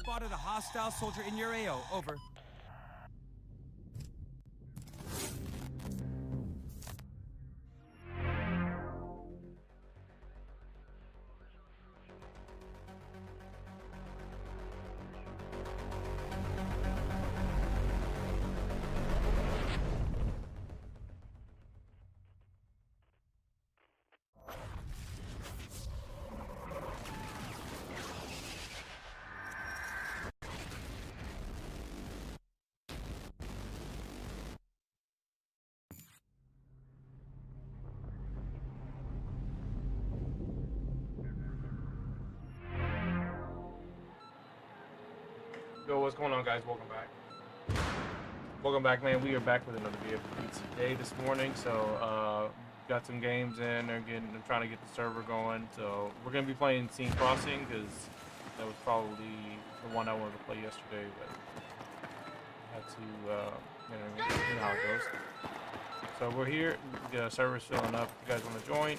Spotted a hostile soldier in your AO. Over. Yo, what's going on, guys? Welcome back. Welcome back, man. We are back with another video today this morning. So, got some games in. I'm trying to get the server going. So, we're gonna be playing Scene Crossing because that was probably the one I wanted to play yesterday, but had to, you know how it goes. So we're here. The server's filling up. If you guys want to join?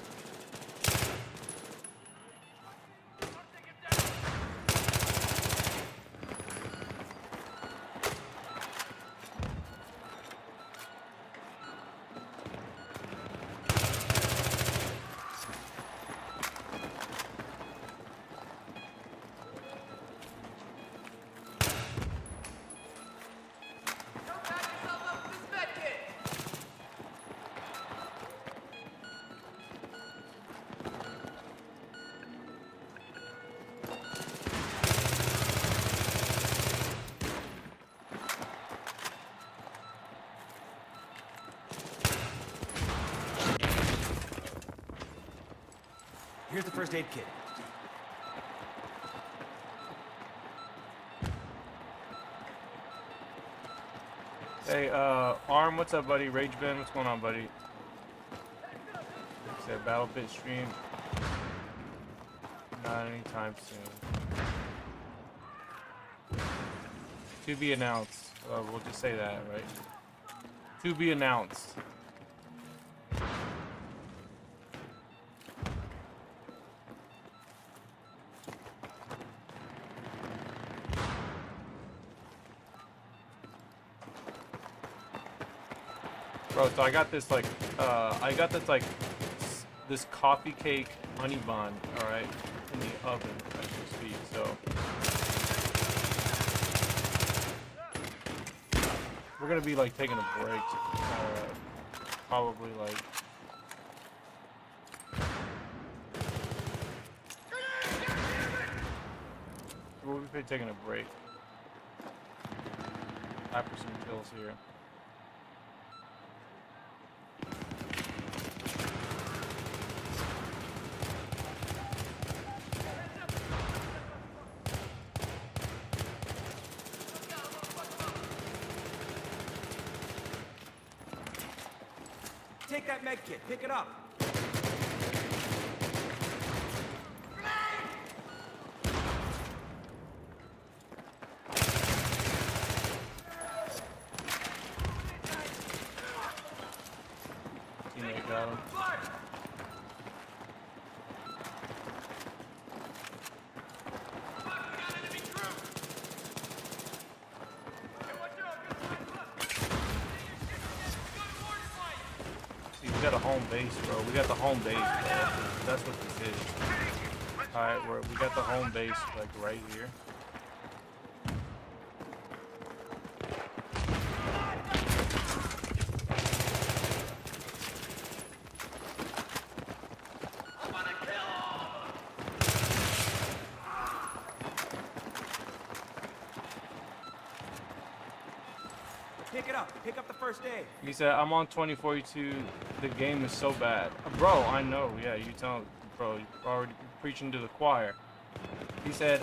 Here's the first aid kit. Hey, Arm, what's up, buddy? Rage Ben, what's going on, buddy? Said Battle Pit stream. Not anytime soon. To be announced. We'll just say that, right? To be announced. Bro, so I got this like, this coffee cake honey bun, all right, in the oven as we speak. So we're gonna be like taking a break, probably like. We'll be taking a break after some kills here. Take that med kit. Pick it up. Teammate got him. See, we got a home base, bro. We got the home base, bro. That's what this is. Alright, we got the home base, like, right here. Pick it up. Pick up the first aid. He said, I'm on 2042. The game is so bad. Bro, I know. Yeah, you tell, bro, you're already preaching to the choir. He said,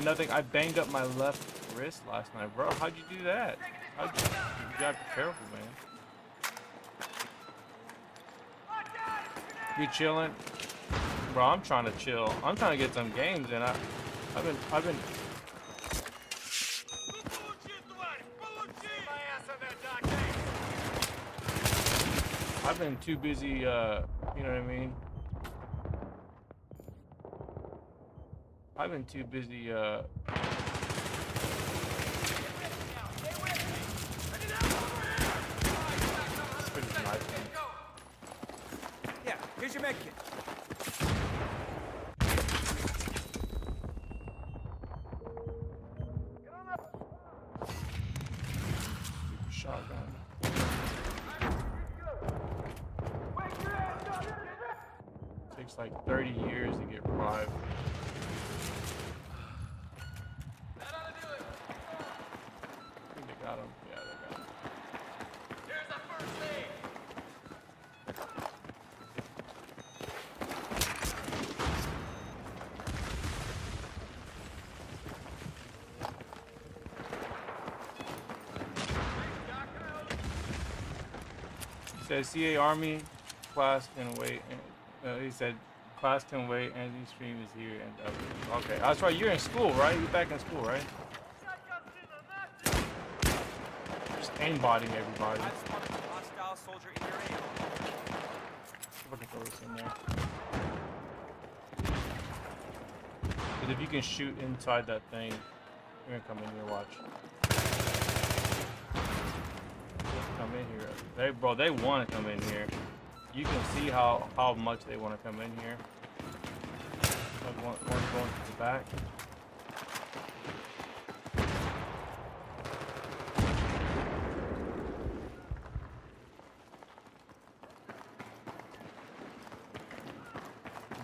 nothing. I banged up my left wrist last night. Bro, how'd you do that? You gotta be careful, man. You chilling? Bro, I'm trying to chill. I'm trying to get some games, and I've been too busy, you know what I mean? I've been too busy, it's pretty nice, man. Yeah, here's your med kit. Super shotgun. Takes like 30 years to get revived. I think they got him. Yeah, they got him. Here's the first aid. He says CA Army class can wait. He said class can wait. Andy stream is here and okay. That's right. You're in school, right? You're back in school, right? Just aimbotting everybody. I've spotted a hostile soldier in your AO. See if I can throw this in there. Because if you can shoot inside that thing, you're gonna come in here. Watch. Come in here. They want to come in here. You can see how much they want to come in here. Like one going to the back.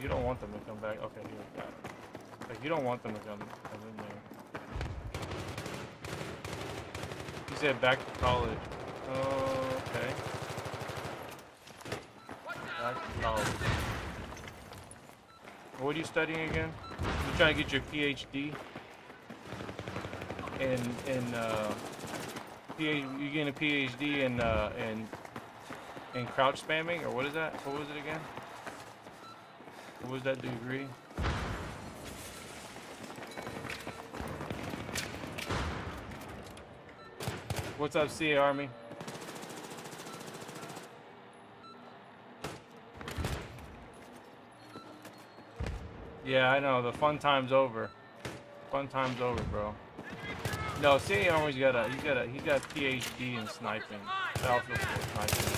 You don't want them to come back. Okay, here we got it. Like you don't want them to come in there. He said back to college. Oh, okay. Back to college. What are you studying again? You trying to get your PhD? You getting a PhD in crouch spamming, or what is that? What was it again? What was that degree? What's up, CA Army? Yeah, I know. The fun time's over. Fun time's over, bro. No, CA Army's got a PhD in sniping. Battlefield 4 sniping.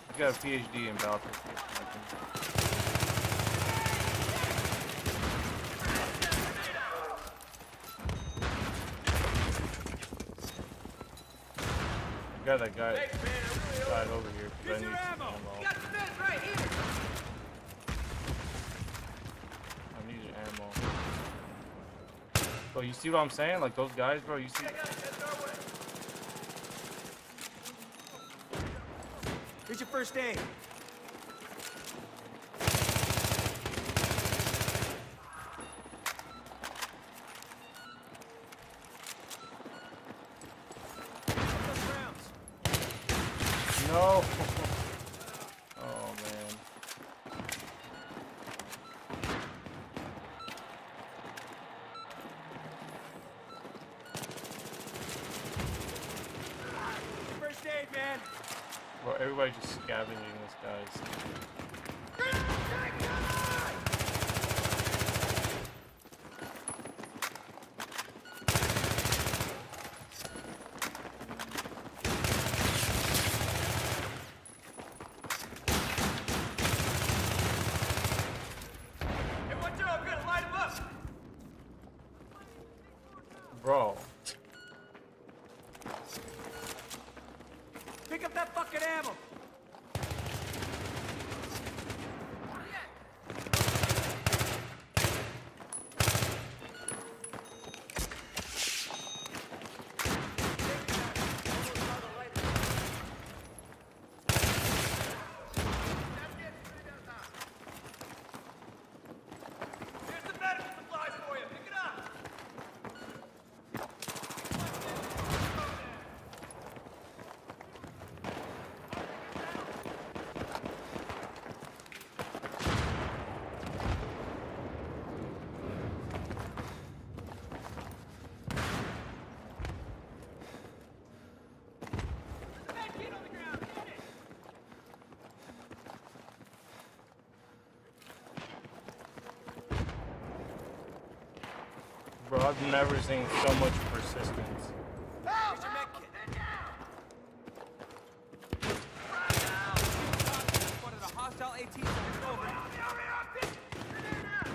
He's got a PhD in Battlefield 4 sniping. I got that guy died over here because I need some ammo. Got the fence right here. I need ammo. Bro, you see what I'm saying? Like those guys, bro, you see? Here's your first aid. No. Oh man. First aid, man. Bro, everybody's just scavenging this guy's. Hey, watch out, I'm gonna light him up. Bro. Pick up that fucking ammo. Here's the medical supplies for you. Pick it up. Med kit on the ground. Get it. Bro, I've never seen so much persistence. Help! Here's your med kit. One of the hostile AT zones over.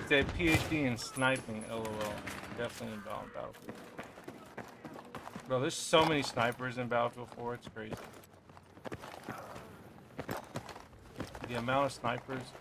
He said PhD in sniping, lol. Definitely in Battlefield. Bro, there's so many snipers in Battlefield 4, it's crazy. The amount of snipers.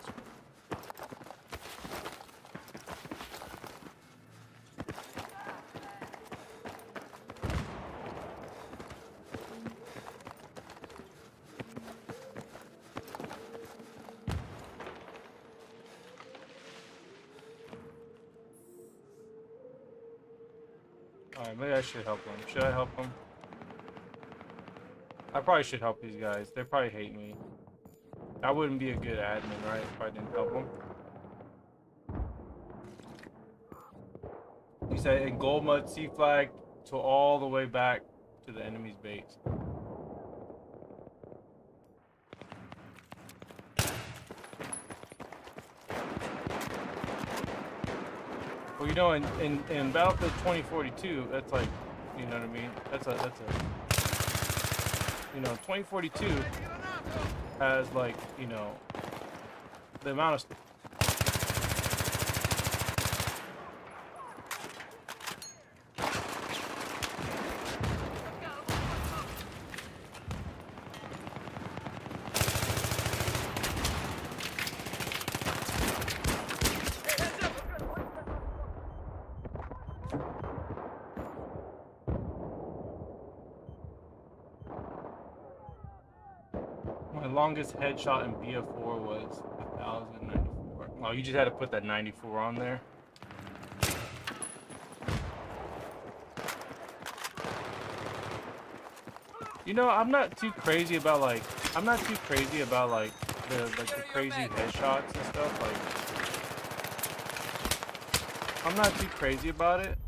Alright, maybe I should help them. Should I help them? I probably should help these guys. They probably hate me. I wouldn't be a good admin, right, if I didn't help them. He said in gold mud C flag to all the way back to the enemy's base. Well, you know, in Battlefield 2042, that's like, you know what I mean? That's a, you know, 2042 has like, you know, the amount of. My longest headshot in BF4 was 1,094. Oh, you just had to put that 94 on there. You know, I'm not too crazy about like the crazy headshots and stuff. Like, I'm not too crazy about it.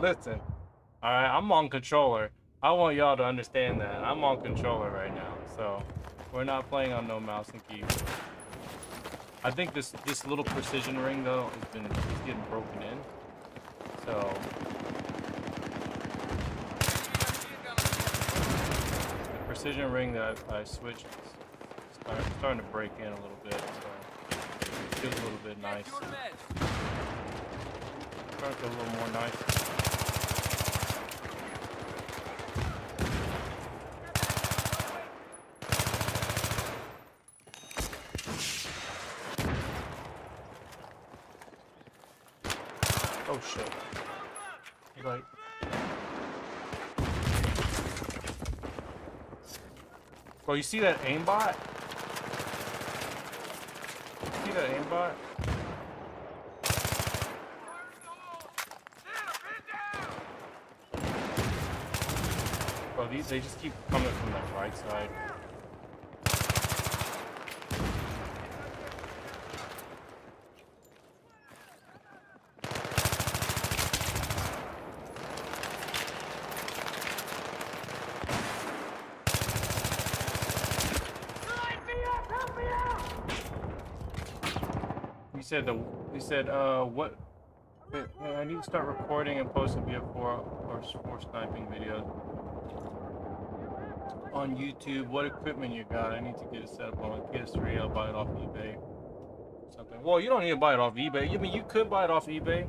Listen. All right, I'm on controller. I want y'all to understand that I'm on controller right now, so we're not playing on no mouse and keyboard. I think this little precision ring though is getting broken in, so the precision ring that I switched is starting to break in a little bit, so it feels a little bit nice. Starting to feel a little more nice. Oh shit. Like bro, you see that aimbot? See that aimbot? Bro, they just keep coming from that right side. He said, what? I need to start recording and posting BF4 or sniping videos on YouTube. What equipment you got? I need to get it set up on my PS3. I'll buy it off eBay. Something. Well, you don't need to buy it off eBay. I mean, you could buy it off eBay.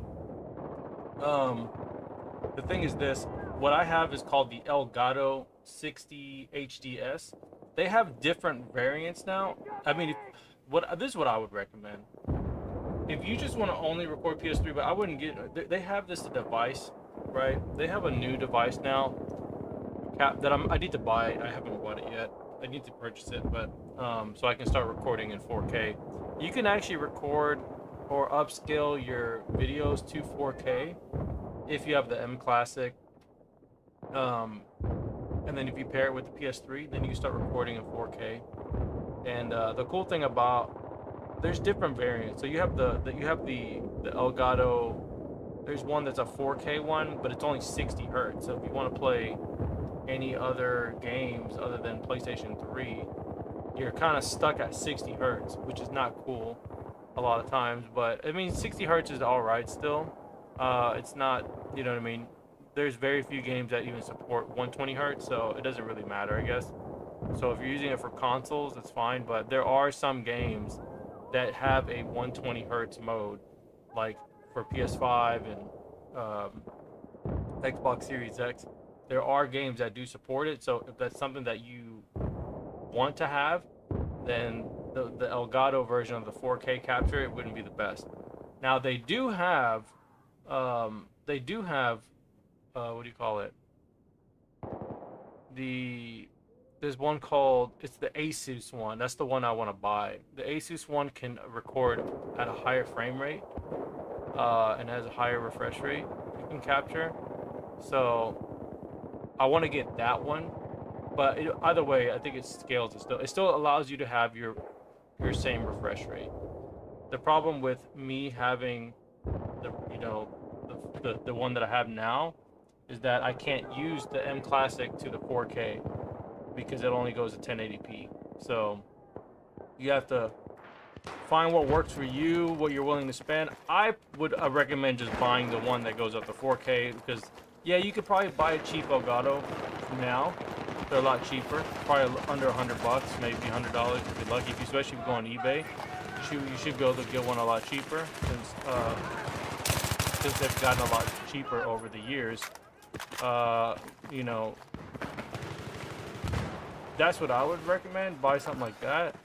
The thing is this. What I have is called the Elgato 60 HDS. They have different variants now. I mean, this is what I would recommend. If you just want to only record PS3, but I wouldn't get. They have this device, right? They have a new device now that I need to buy. I haven't bought it yet. I need to purchase it, but so I can start recording in 4K. You can actually record or upscale your videos to 4K if you have the M Classic. And then if you pair it with the PS3, then you can start recording in 4K. And the cool thing about there's different variants. So you have the Elgato. There's one that's a 4K one, but it's only 60 hertz. So if you want to play any other games other than PlayStation 3, you're kind of stuck at 60 hertz, which is not cool a lot of times. But I mean, 60 hertz is all right still. It's not, you know what I mean? There's very few games that even support 120 hertz, so it doesn't really matter, I guess. So if you're using it for consoles, it's fine. But there are some games that have a 120 hertz mode, like for PS5 and Xbox Series X. There are games that do support it, so if that's something that you want to have, then the Elgato version of the 4K capture, it wouldn't be the best. Now they do have what do you call it? There's one called, it's the Asus one. That's the one I want to buy. The Asus one can record at a higher frame rate and has a higher refresh rate you can capture. So I want to get that one. But either way, I think it scales it still. It still allows you to have your same refresh rate. The problem with me having the one that I have now is that I can't use the M Classic to the 4K because it only goes to 1080p. So you have to find what works for you, what you're willing to spend. I would recommend just buying the one that goes up to 4K because, yeah, you could probably buy a cheap Elgato now. They're a lot cheaper, probably under $100, maybe $100 if you're lucky. Especially if you go on eBay, you should be able to get one a lot cheaper since they've gotten a lot cheaper over the years. You know, that's what I would recommend. Buy something like that.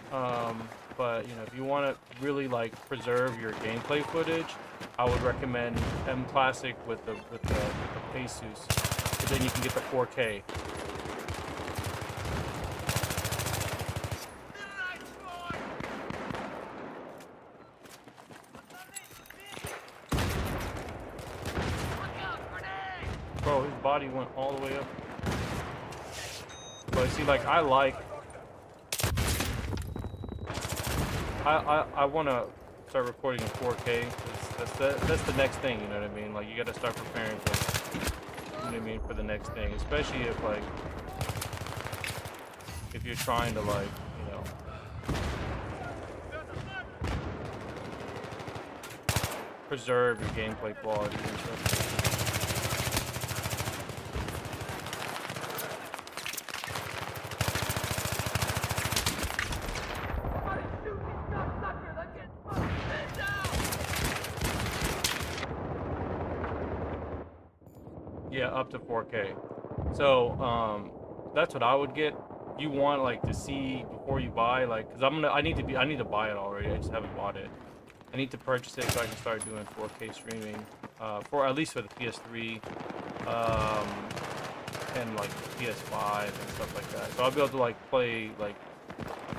But you know, if you want to really like preserve your gameplay footage, I would recommend M Classic with the Asus. But then you can get the 4K. Bro, his body went all the way up. But see, like, I want to start recording in 4K. That's the next thing, you know what I mean? Like, you gotta start preparing for, you know what I mean, for the next thing, especially if, like, if you're trying to, like, you know, preserve your gameplay quality and stuff. Yeah, up to 4K. So, that's what I would get. You want like to see before you buy, like, because I need to buy it already. I just haven't bought it. I need to purchase it so I can start doing 4K streaming, for at least for the PS3, and like PS5 and stuff like that. So I'll be able to like play like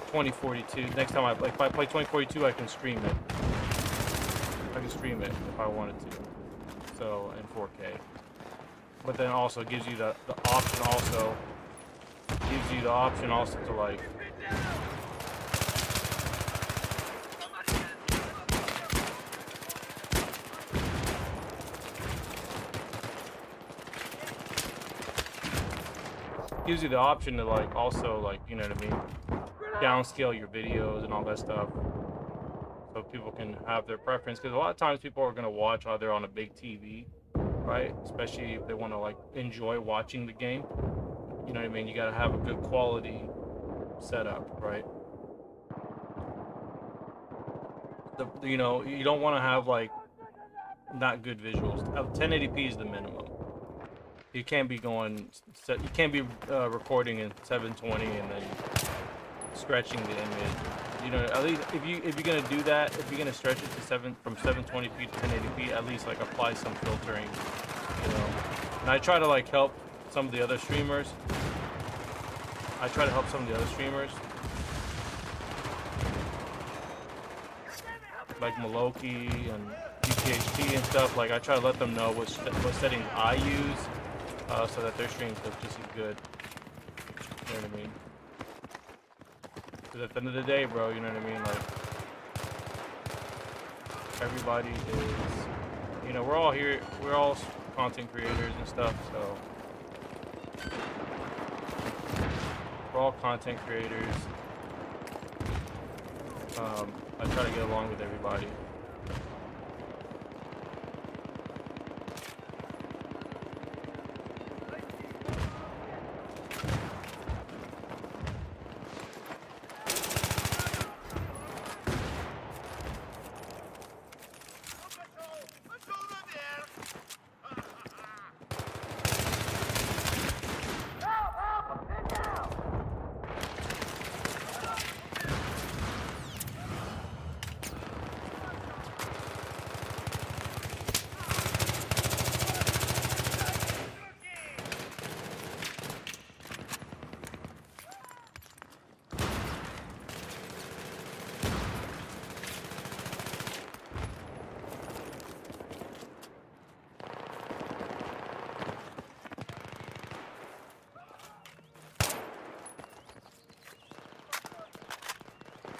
2042. Next time if I play 2042, I can stream it. I can stream it if I wanted to. So in 4K. But then also gives you the option also. Gives you the option also to like gives you the option to like also like, you know what I mean, downscale your videos and all that stuff, so people can have their preference, because a lot of times people are going to watch either on a big TV, right, especially if they want to like enjoy watching the game, you know what I mean. You got to have a good quality setup, right? You know, you don't want to have like not good visuals. 1080p is the minimum. You can't be recording in 720 and then stretching the image. You know, at least if you're gonna do that, if you're gonna stretch it to from 720p to 1080p, at least like apply some filtering, you know. And I try to like help some of the other streamers. Like Maloki and DPHP and stuff. Like, I try to let them know what settings I use, so that their streams look just as good. You know what I mean? Because at the end of the day, bro, you know what I mean? Like, everybody is, you know, we're all here, we're all content creators and stuff, so we're all content creators. I try to get along with everybody.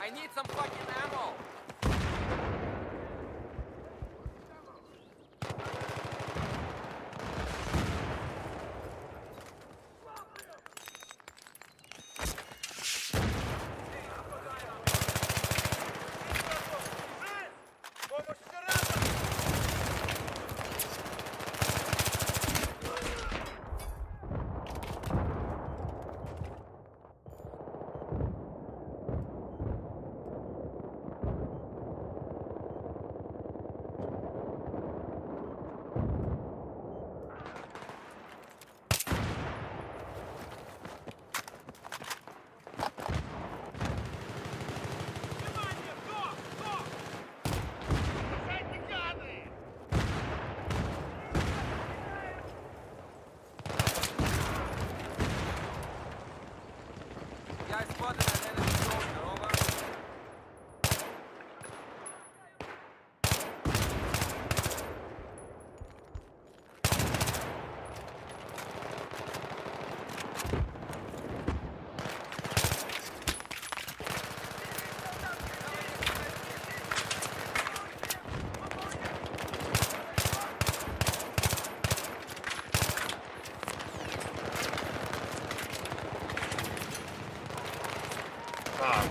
I need some fucking ammo.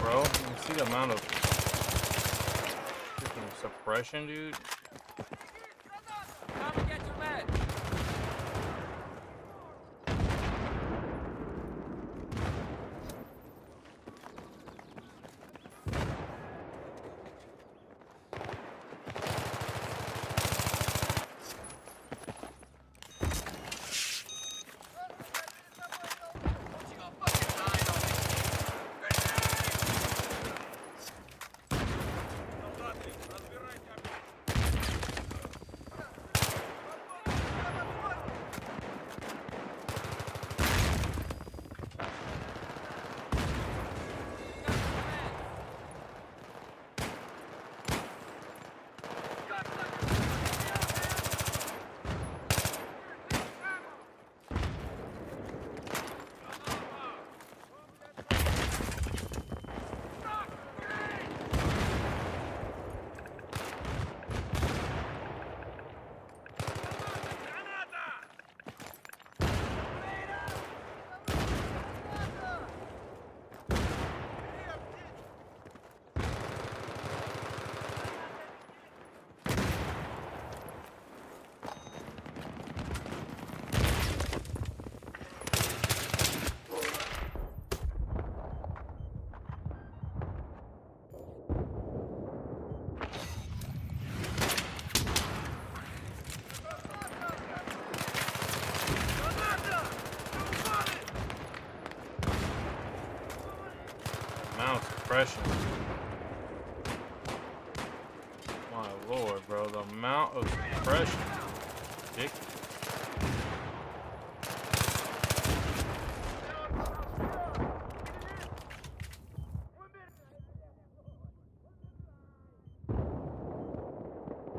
bro. You see the amount of freaking suppression, dude? Come and get your med. Amount of suppression. My lord, bro. The amount of suppression. Ridiculous.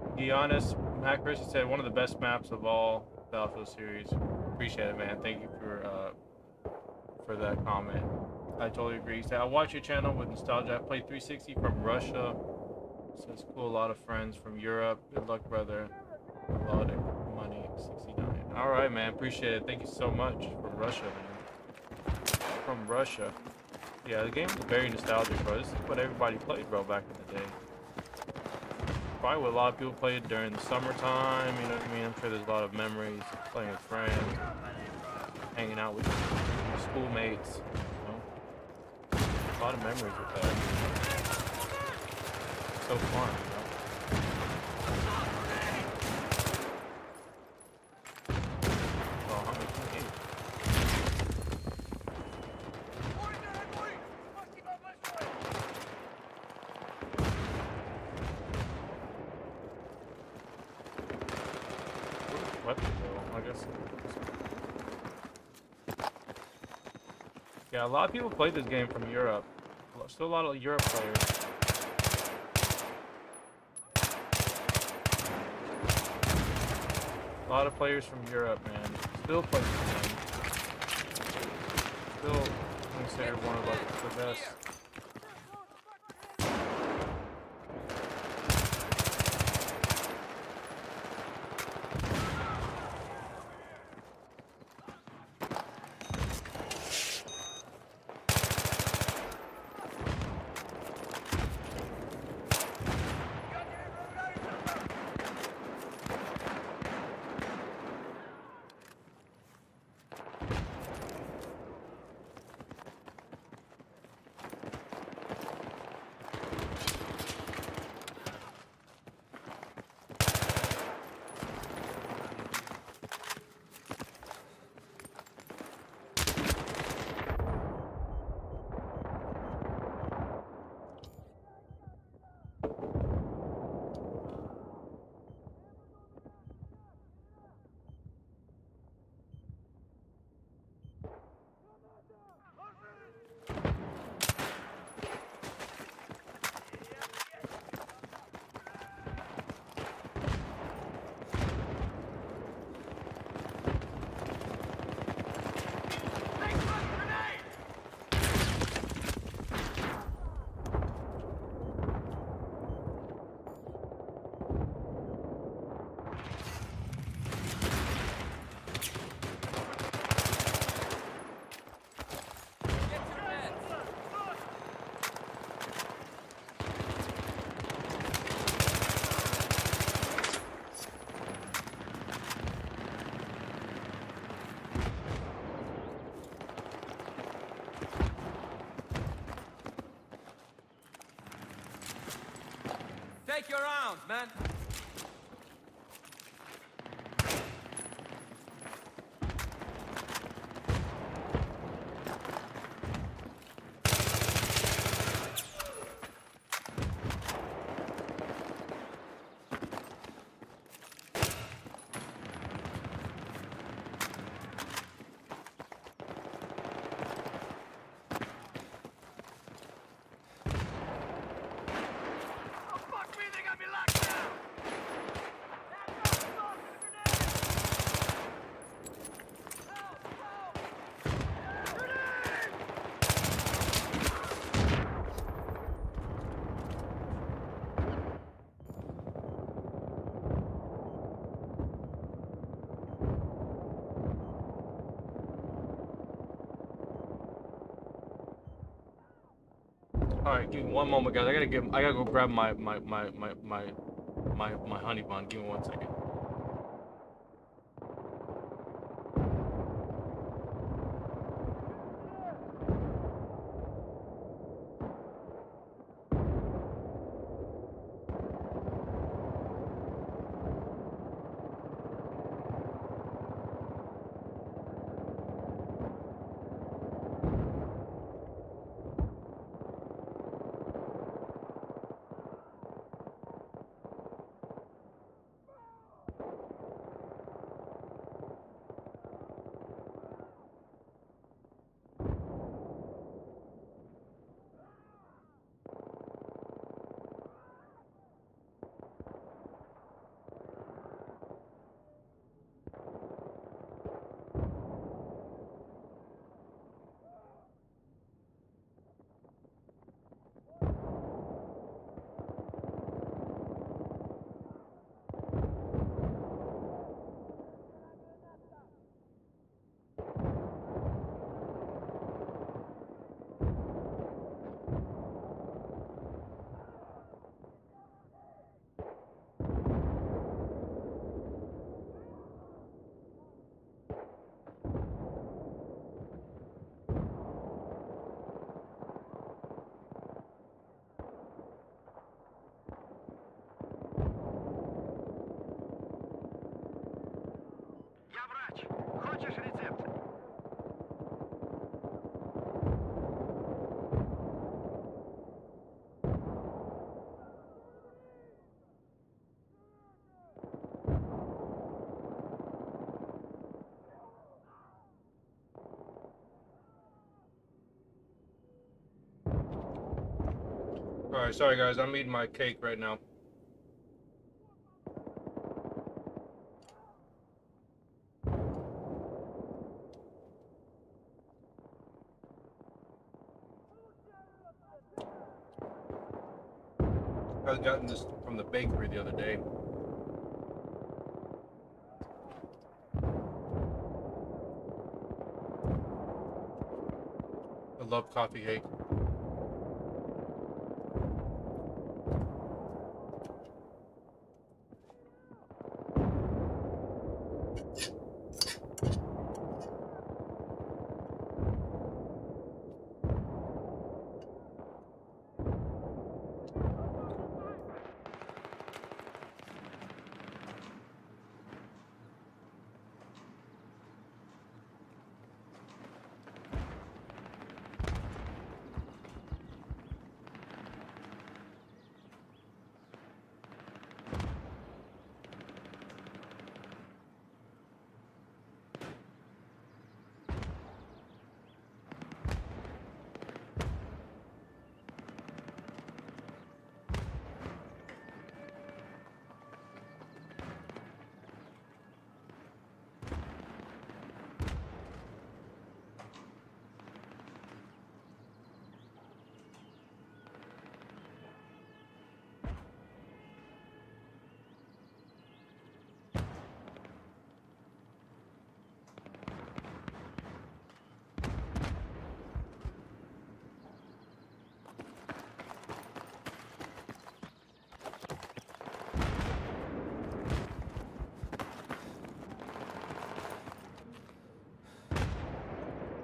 To be honest, Matt Chris said one of the best maps of all Battlefield series. Appreciate it, man. Thank you for that comment. I totally agree. He said, I watch your channel with nostalgia. I played 360 from Russia. Says cool, a lot of friends from Europe. Good luck, brother. A lot of money, 69. All right, man. Appreciate it. Thank you so much. From Russia, man. From Russia. Yeah, the game is very nostalgic, bro. This is what everybody played, bro, back in the day. Probably what a lot of people played during the summertime. You know what I mean? I'm sure there's a lot of memories playing with friends, hanging out with schoolmates. A lot of memories with that. So fun, you know? Oh, how many can you eat? Weapon though, I guess. Yeah, a lot of people played this game from Europe. Still a lot of Europe players. A lot of players from Europe, man. Still play this game. Still considered one of like the best. check your rounds, man. All right, give me one moment, guys. I gotta go grab my honey bun. Give me 1 second. Хочешь рецепт? All right, sorry guys, I'm eating my cake right now. I was gotten this from the bakery the other day. I love coffee cake.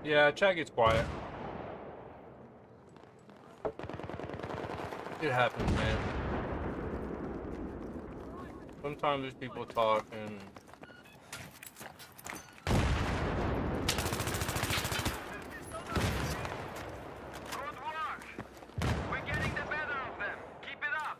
Yeah, chat gets quiet. It happens, man. Sometimes there's people talking. Good work. We're getting the better of them. Keep it up.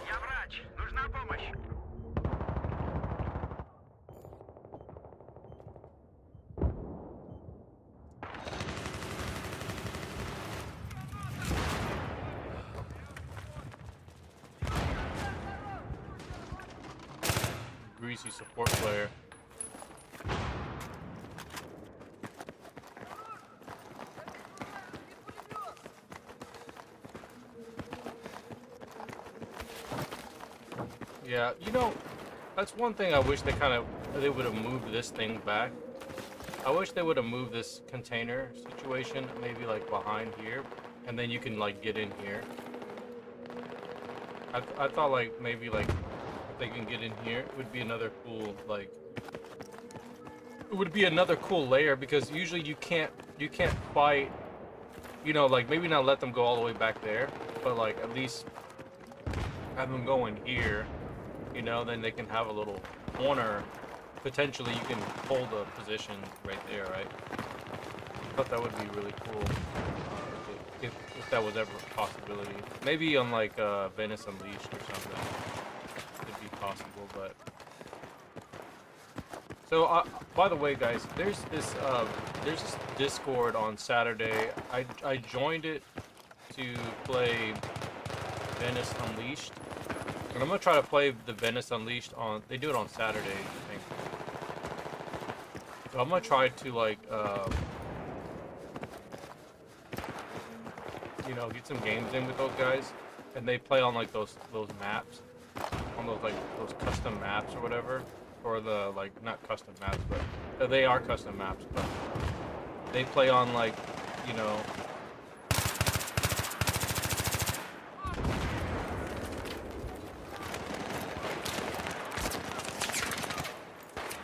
Я врач. Нужна помощь. Greasy support player. Yeah, you know, that's one thing I wish they would have moved this thing back. I wish they would have moved this container situation maybe like behind here, and then you can like get in here. I thought like maybe like if they can get in here, it would be another cool like it would be another cool layer, because usually you can't fight, you know, like maybe not let them go all the way back there, but like at least have them go in here, you know, then they can have a little corner. Potentially you can hold a position right there, right? I thought that would be really cool if that was ever a possibility. Maybe on like Venice Unleashed or something, it'd be possible. But so by the way, guys, there's this Discord on Saturday. I joined it to play Venice Unleashed, and I'm gonna try to play the Venice Unleashed on. They do it on Saturday, I think. So I'm gonna try to like, you know, get some games in with those guys, and they play on like those maps, on those like those custom maps or whatever, or the like not custom maps, but they are custom maps, but they play on like, you know.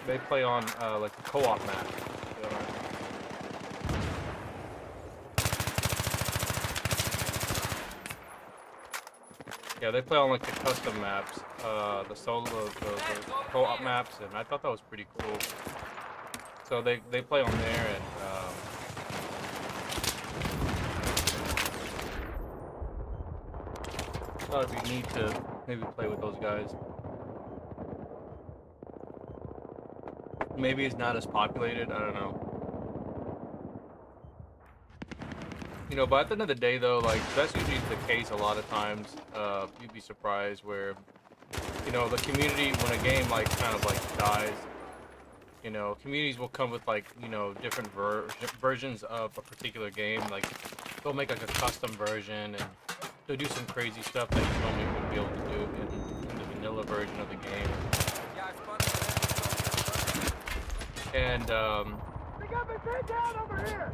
They play on like the co-op map. Yeah, they play on like the custom maps, the co-op maps, and I thought that was pretty cool. So they play on there, and thought it'd be neat to maybe play with those guys. Maybe it's not as populated, I don't know. You know, but at the end of the day though, like, that's usually the case a lot of times. You'd be surprised where, you know, the community, when a game like kind of like dies, you know, communities will come with like, you know, different versions of a particular game. Like, they'll make like a custom version, and they'll do some crazy stuff that you normally wouldn't be able to do in the vanilla version of the game. And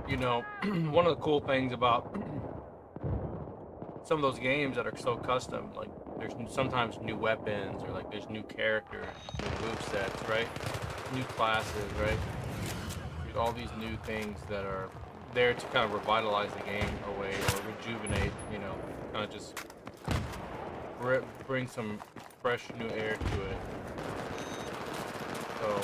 you know, one of the cool things about some of those games that are so custom, like there's sometimes new weapons, or like there's new characters, new move sets, right? New classes, right? There's all these new things that are there to kind of revitalize the game away, or rejuvenate, you know, kind of just bring some fresh new air to it. So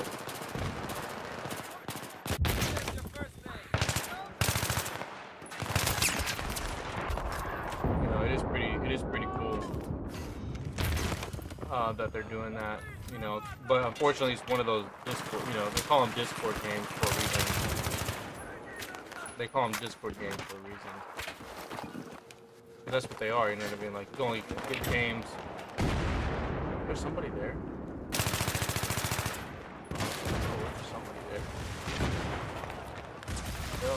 it is pretty cool that they're doing that, you know. But unfortunately, it's one of those Discord, you know, they call them Discord games for a reason. They call them Discord games for a reason. But that's what they are, you know what I mean? Like, you only get games there's somebody there. Oh, there's somebody there. Yo.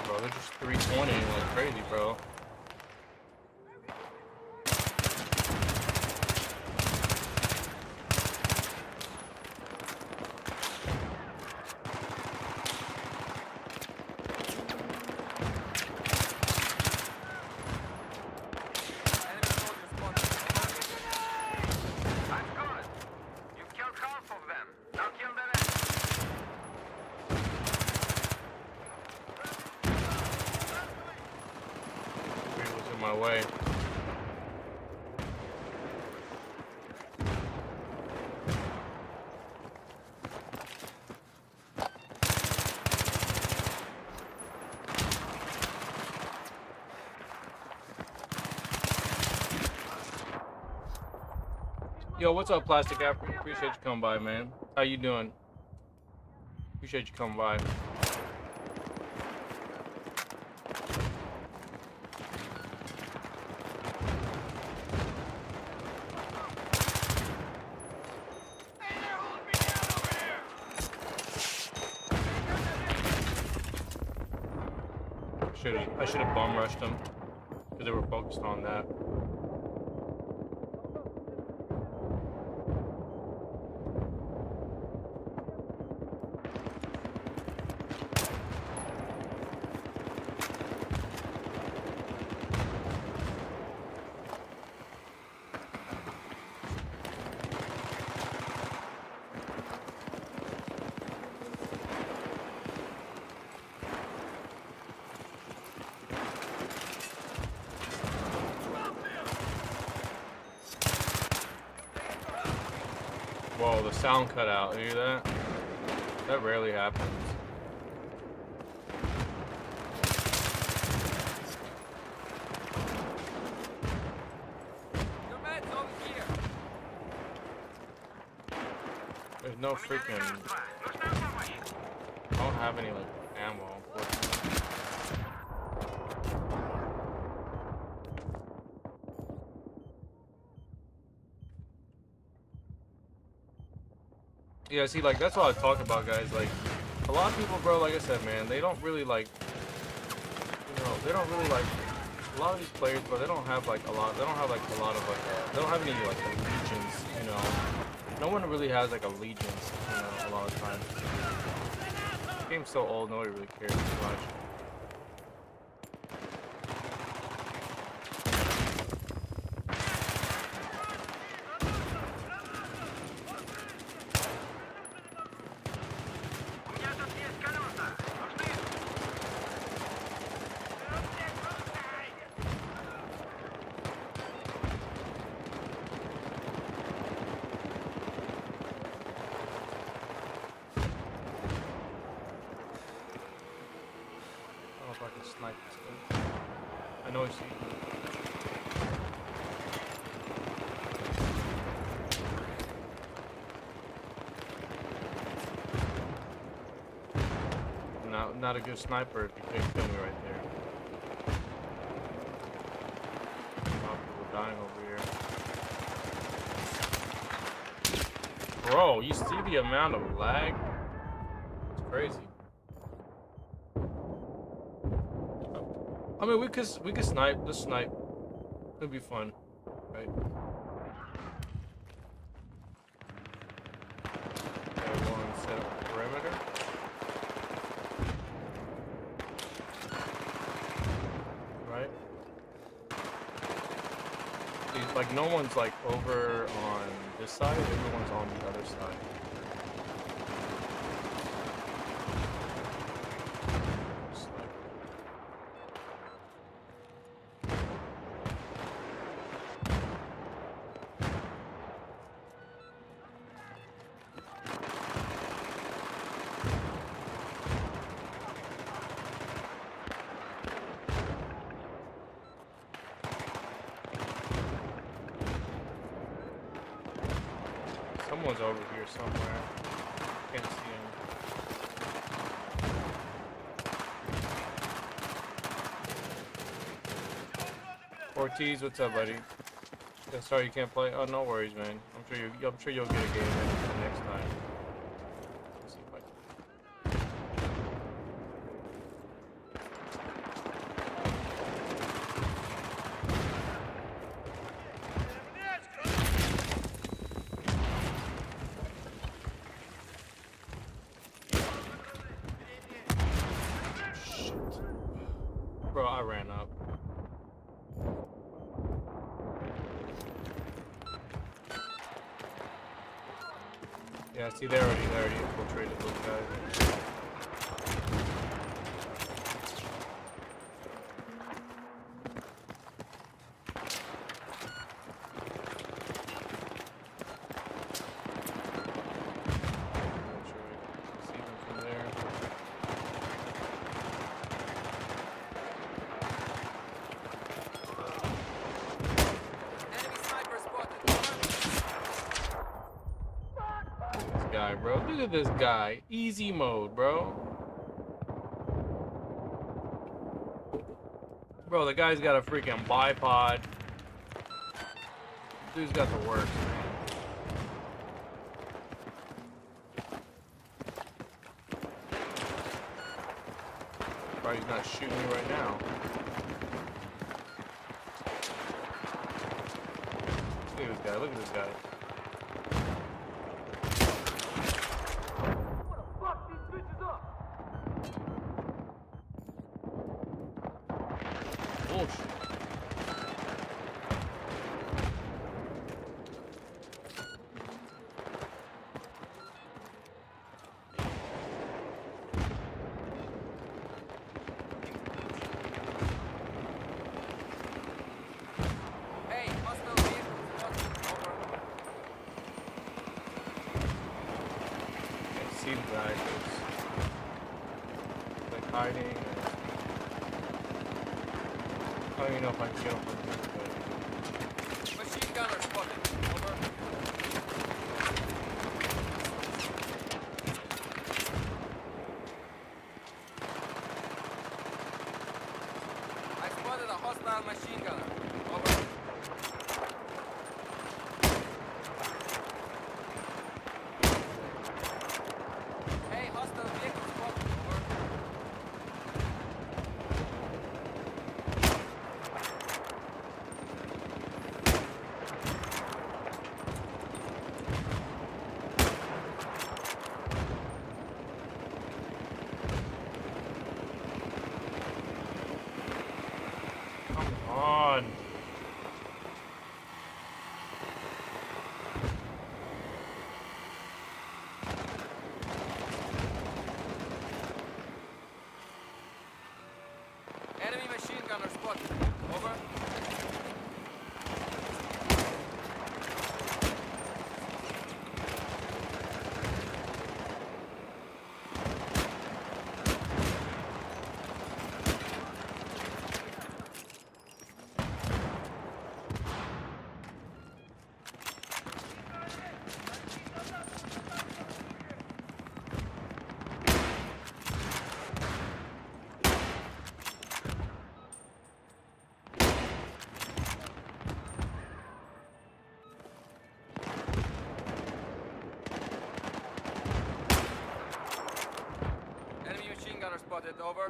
Bro, they're just 320 like crazy, bro. Enemy soldier spotted. That's good. You've killed half of them. Now kill the rest. It was in my way. Yo, what's up, Plastic African? Appreciate you coming by, man. How you doing? Appreciate you coming by. I should have bum rushed them because they were focused on that. Whoa, the sound cut out. You hear that? That rarely happens. Your man's over here. There's no freaking. I don't have any like ammo, unfortunately. Yeah, see, like, that's what I talk about, guys. Like, a lot of people, bro, like I said, man, they don't really, like, you know, they don't really, like, a lot of these players, bro, they don't have, like, a lot, they don't have, like, a lot of, like, they don't have any, like, allegiance, you know. No one really has, like, allegiance, you know, a lot of times. This game's so old, nobody really cares too much. If I can snipe this thing. I know I see. Not a good sniper if you can't kill me right there. A lot of people dying over here. Bro, you see the amount of lag? It's crazy. I mean, we could snipe. Let's snipe. It'll be fun, right? Everyone set up a perimeter. Right? See, like no one's like over on this side. Everyone's on the other side. Someone's over here somewhere. Can't see him. Ortiz, what's up, buddy? Yeah, sorry you can't play. Oh, no worries, man. I'm sure you'll get a game next time. Let's see if I can. Shit. Bro, I ran up. Yeah, see, they already infiltrated those guys. Bro, look at this guy. Easy mode, bro. Bro, the guy's got a freaking bipod. Dude's got the works, man. Bro, he's not shooting me right now. Look at this guy. Look at this guy. Hiding. I don't even know if I can get up on this, but... Machine gunner spotted. Over. I spotted a hostile machine gunner. Over. Hey, hostile vehicle spotted. Over. Enemy machine gunner spotted. Over. Spotted. Over.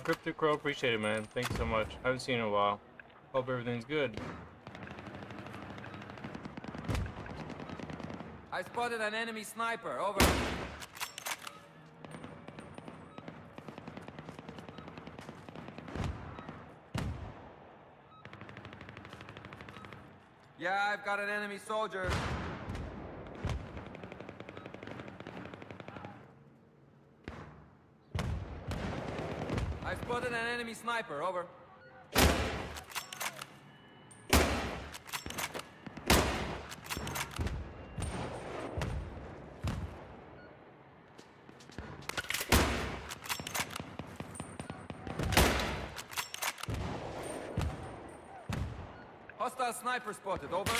Cryptic Crow, appreciate it, man. Thanks so much. Haven't seen you in a while. Hope everything's good. I spotted an enemy sniper. Over. Yeah, I've got an enemy soldier. I spotted an enemy sniper. Over. Hostile sniper spotted, over.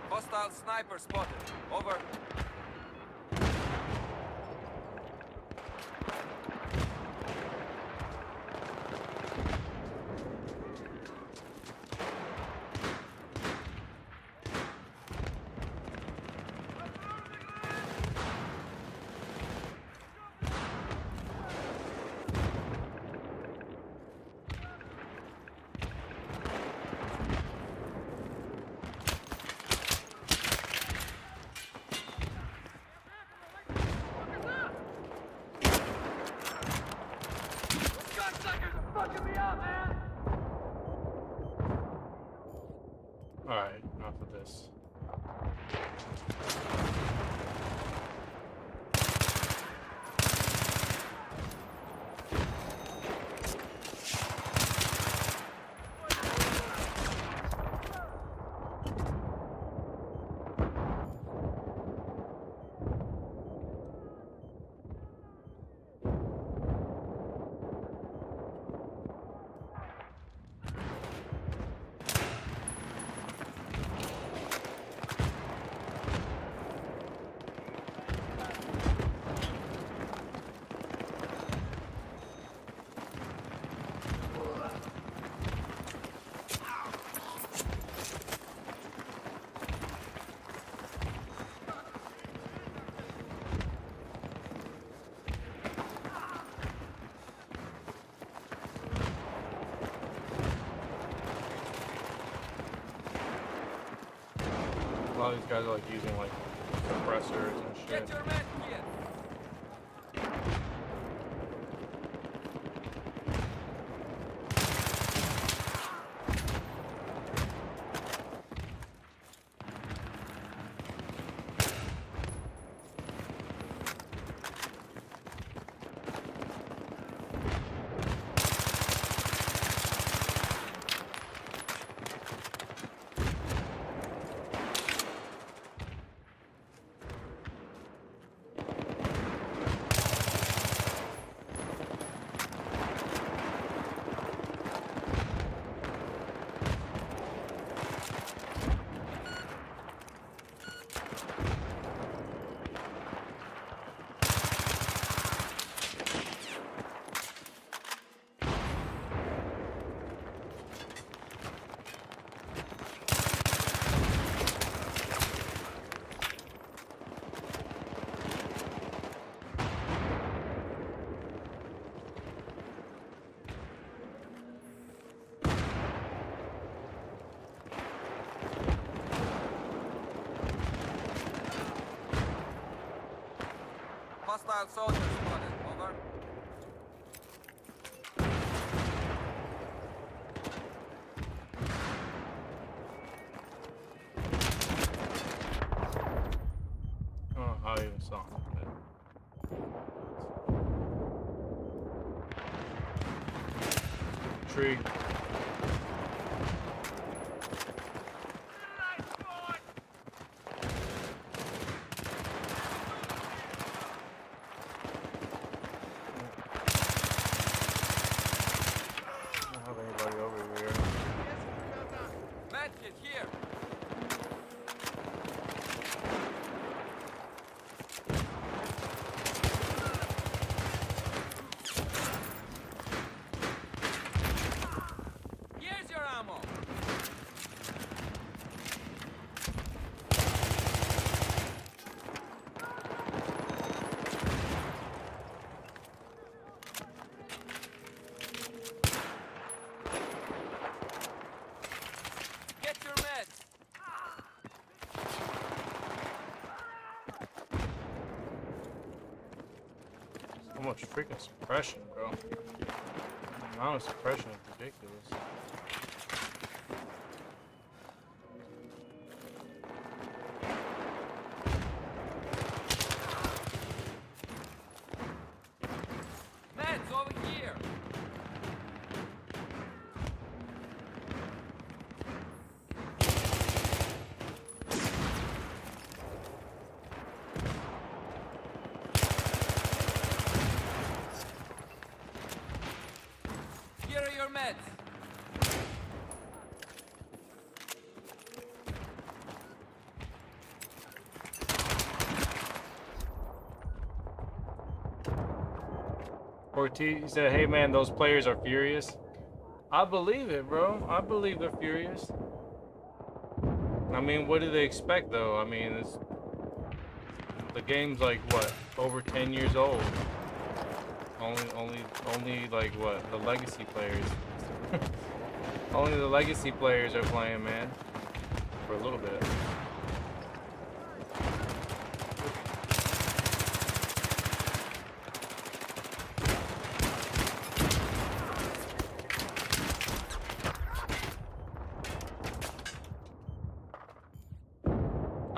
Hostile sniper spotted, over. Alright, enough of this. A lot of these guys are like using like suppressors and shit. Get your men here. Hostile soldiers spotted, over. I don't know how I even saw him. Tree. Medkit here. Here's your ammo. Get your meds. So much freaking suppression, bro. The amount of suppression is ridiculous. Meds over here. Ortiz said, "Hey man, those players are furious." I believe it, bro. I believe they're furious. I mean, what do they expect though? I mean, the game's like what, over 10 years old. Only like what, the legacy players. Only the legacy players are playing, man, for a little bit.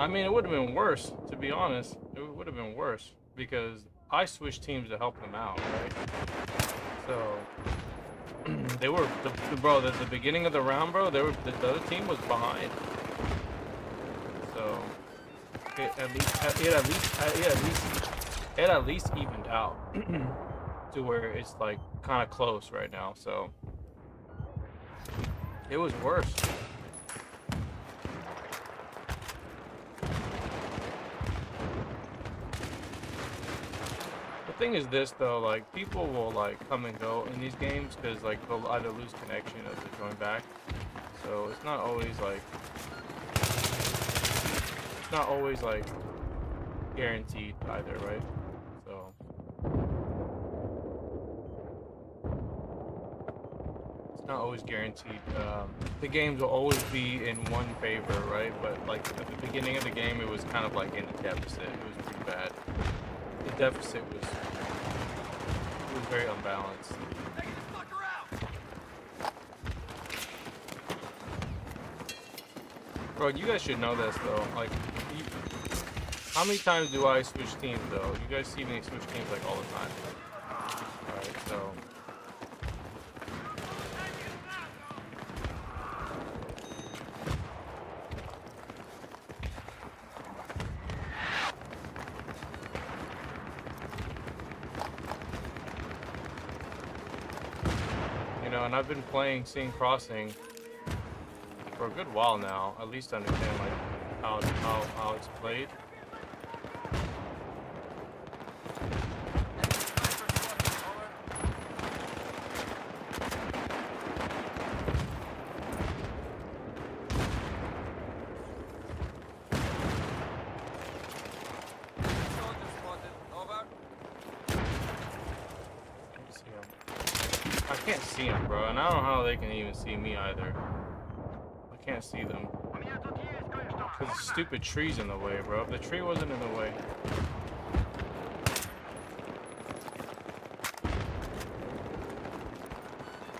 I mean, it would have been worse, to be honest. It would have been worse because I switched teams to help them out, right? So they were, bro. The beginning of the round, bro. The other team was behind. So it at least evened out to where it's like kind of close right now. So it was worse. The thing is this though, like people will like come and go in these games because like they'll either lose connection or they join back. So it's not always like guaranteed either, right? So it's not always guaranteed. The games will always be in one favor, right? But like at the beginning of the game, it was kind of like in a deficit. It was pretty bad. The deficit was very unbalanced. Bro, you guys should know this though. Like, how many times do I switch teams though? You guys see me switch teams like all the time. Alright, so. You know, and I've been playing Scene Crossing for a good while now, at least to understand like how it's played. I can't see them, bro, and I don't know how they can even see me either. I can't see them. Because the stupid tree's in the way, bro. If the tree wasn't in the way.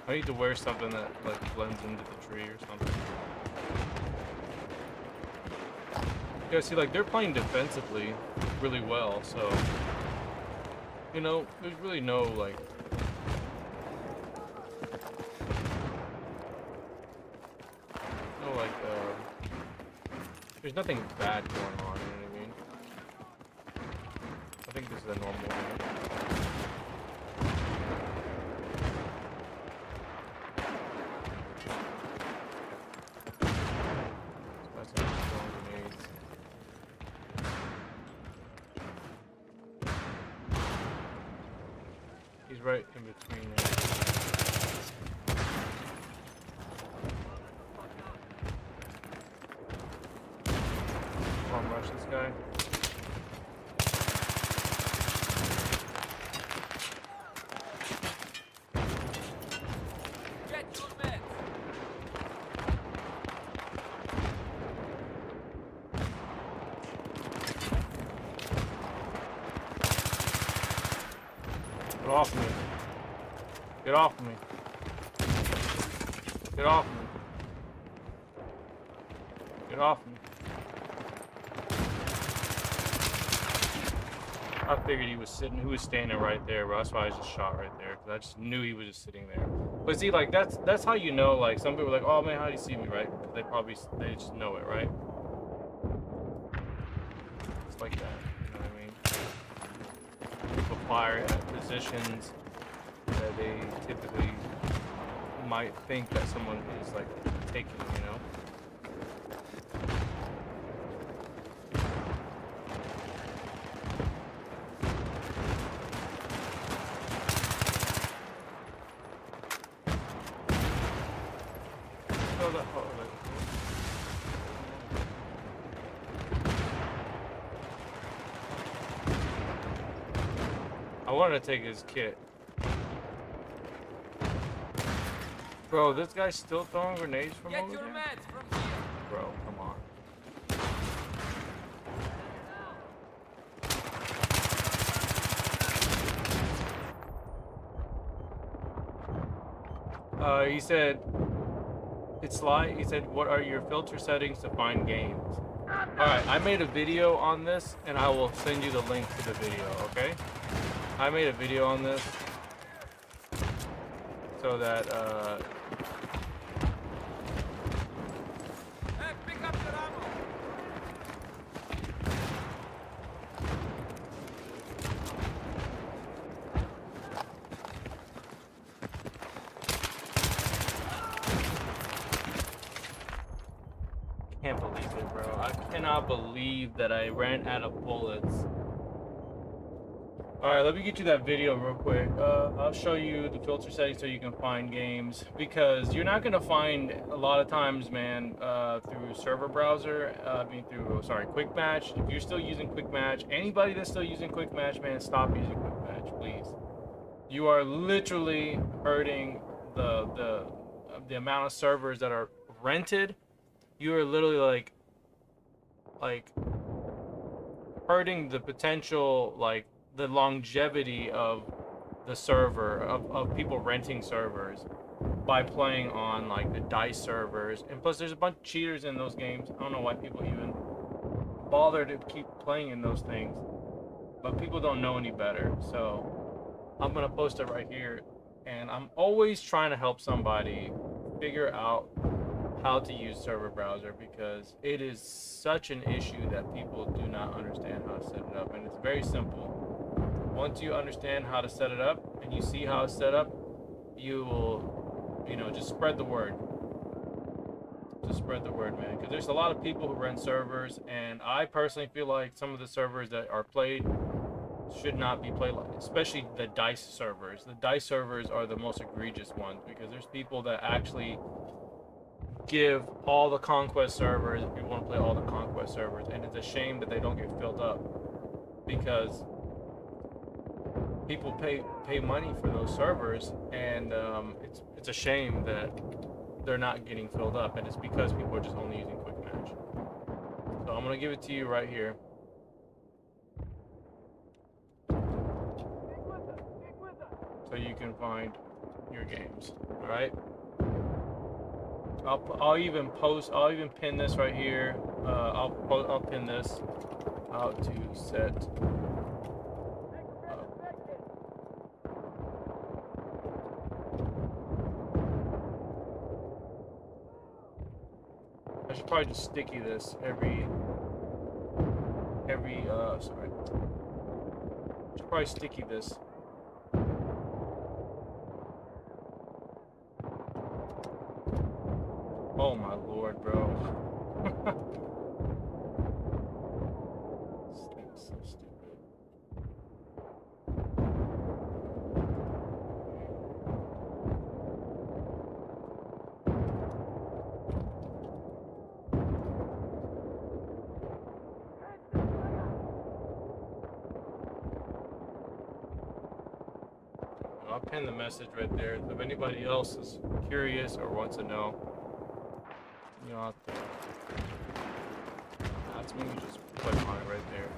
I need to wear something that like blends into the tree or something. You guys see, like, they're playing defensively really well, so you know, there's really no like there's nothing bad going on, you know what I mean? I think this is a normal way. That's some strong grenades. He's right in between there. Rush this guy. Get your men. Get off me. Get off me. Get off me. Get off me. I figured he was standing right there, bro. That's why I just shot right there, because I just knew he was just sitting there. But see, like, that's how you know, like, some people are like, oh man, how do you see me, right? They just know it, right? It's like that, you know what I mean? People fire at positions that they typically might think that someone is, like, taking, you know? wanted to take his kit. Bro, this guy's still throwing grenades from Get over your there? meds from here. Bro, come on. He said, it's like, he said, what are your filter settings to find games? Alright, I made a video on this, and I will send you the link to the video, okay? I made a video on this, so that, Hey, pick up your ammo. can't believe it, bro. I cannot believe that I ran out of bullets. Alright, let me get you that video real quick. I'll show you the filter settings so you can find games. Because you're not going to find a lot of times, man, through server browser, Quick Match. If you're still using Quick Match, anybody that's still using Quick Match, man, stop using Quick Match, please. You are literally hurting the amount of servers that are rented. You are literally like hurting the potential, like the longevity of the server, of people renting servers by playing on like the DICE servers. And plus there's a bunch of cheaters in those games. I don't know why people even bother to keep playing in those things, but people don't know any better. So I'm gonna post it right here, and I'm always trying to help somebody figure out how to use server browser, because it is such an issue that people do not understand how to set it up. And it's very simple. Once you understand how to set it up and you see how it's set up, you will, just spread the word. Just spread the word, man, because there's a lot of people who rent servers, and I personally feel like some of the servers that are played should not be played, like, especially the DICE servers. The DICE servers are the most egregious ones, because there's people that actually give all the Conquest servers, if you want to play all the Conquest servers, and it's a shame that they don't get filled up, because people pay money for those servers, and it's a shame that they're not getting filled up, and it's because people are just only using Quick Match. So I'm gonna give it to you right here. So you can find your games. All right. I'll even pin this right here. I'll pin this how to set up. I should probably just sticky this every sorry. I should probably sticky this. Oh my lord, bro. This thing's so stupid. I'll pin the message right there. If anybody else is curious or wants to know, out there. That's me, just click on it right there.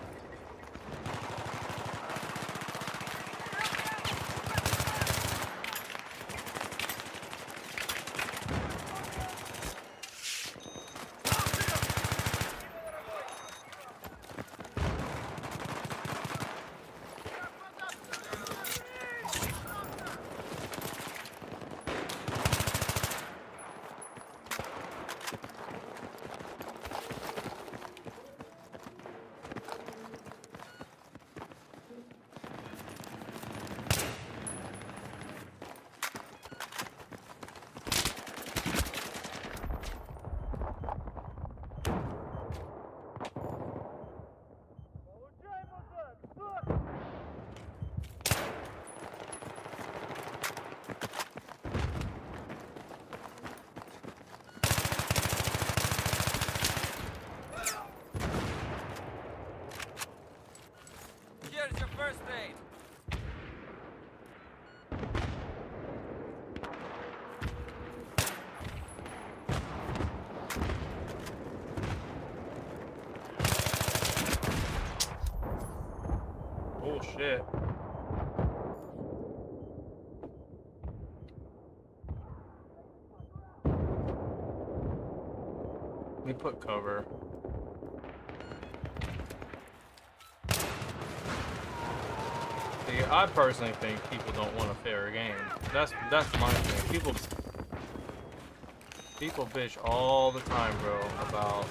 Oh shit. Let me put cover. See, I personally think people don't want a fair game. That's my thing. People bitch all the time, bro, about.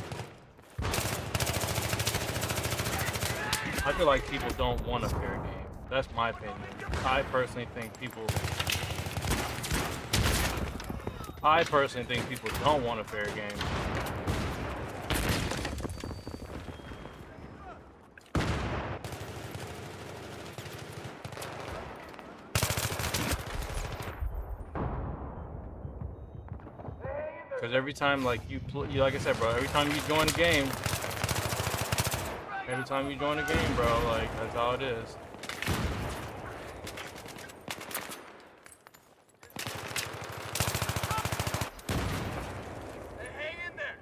I feel like people don't want a fair game. That's my opinion. I personally think people don't want a fair game. Because every time, like like I said, bro, every time you join a game, bro, like that's how it is. Hang in there.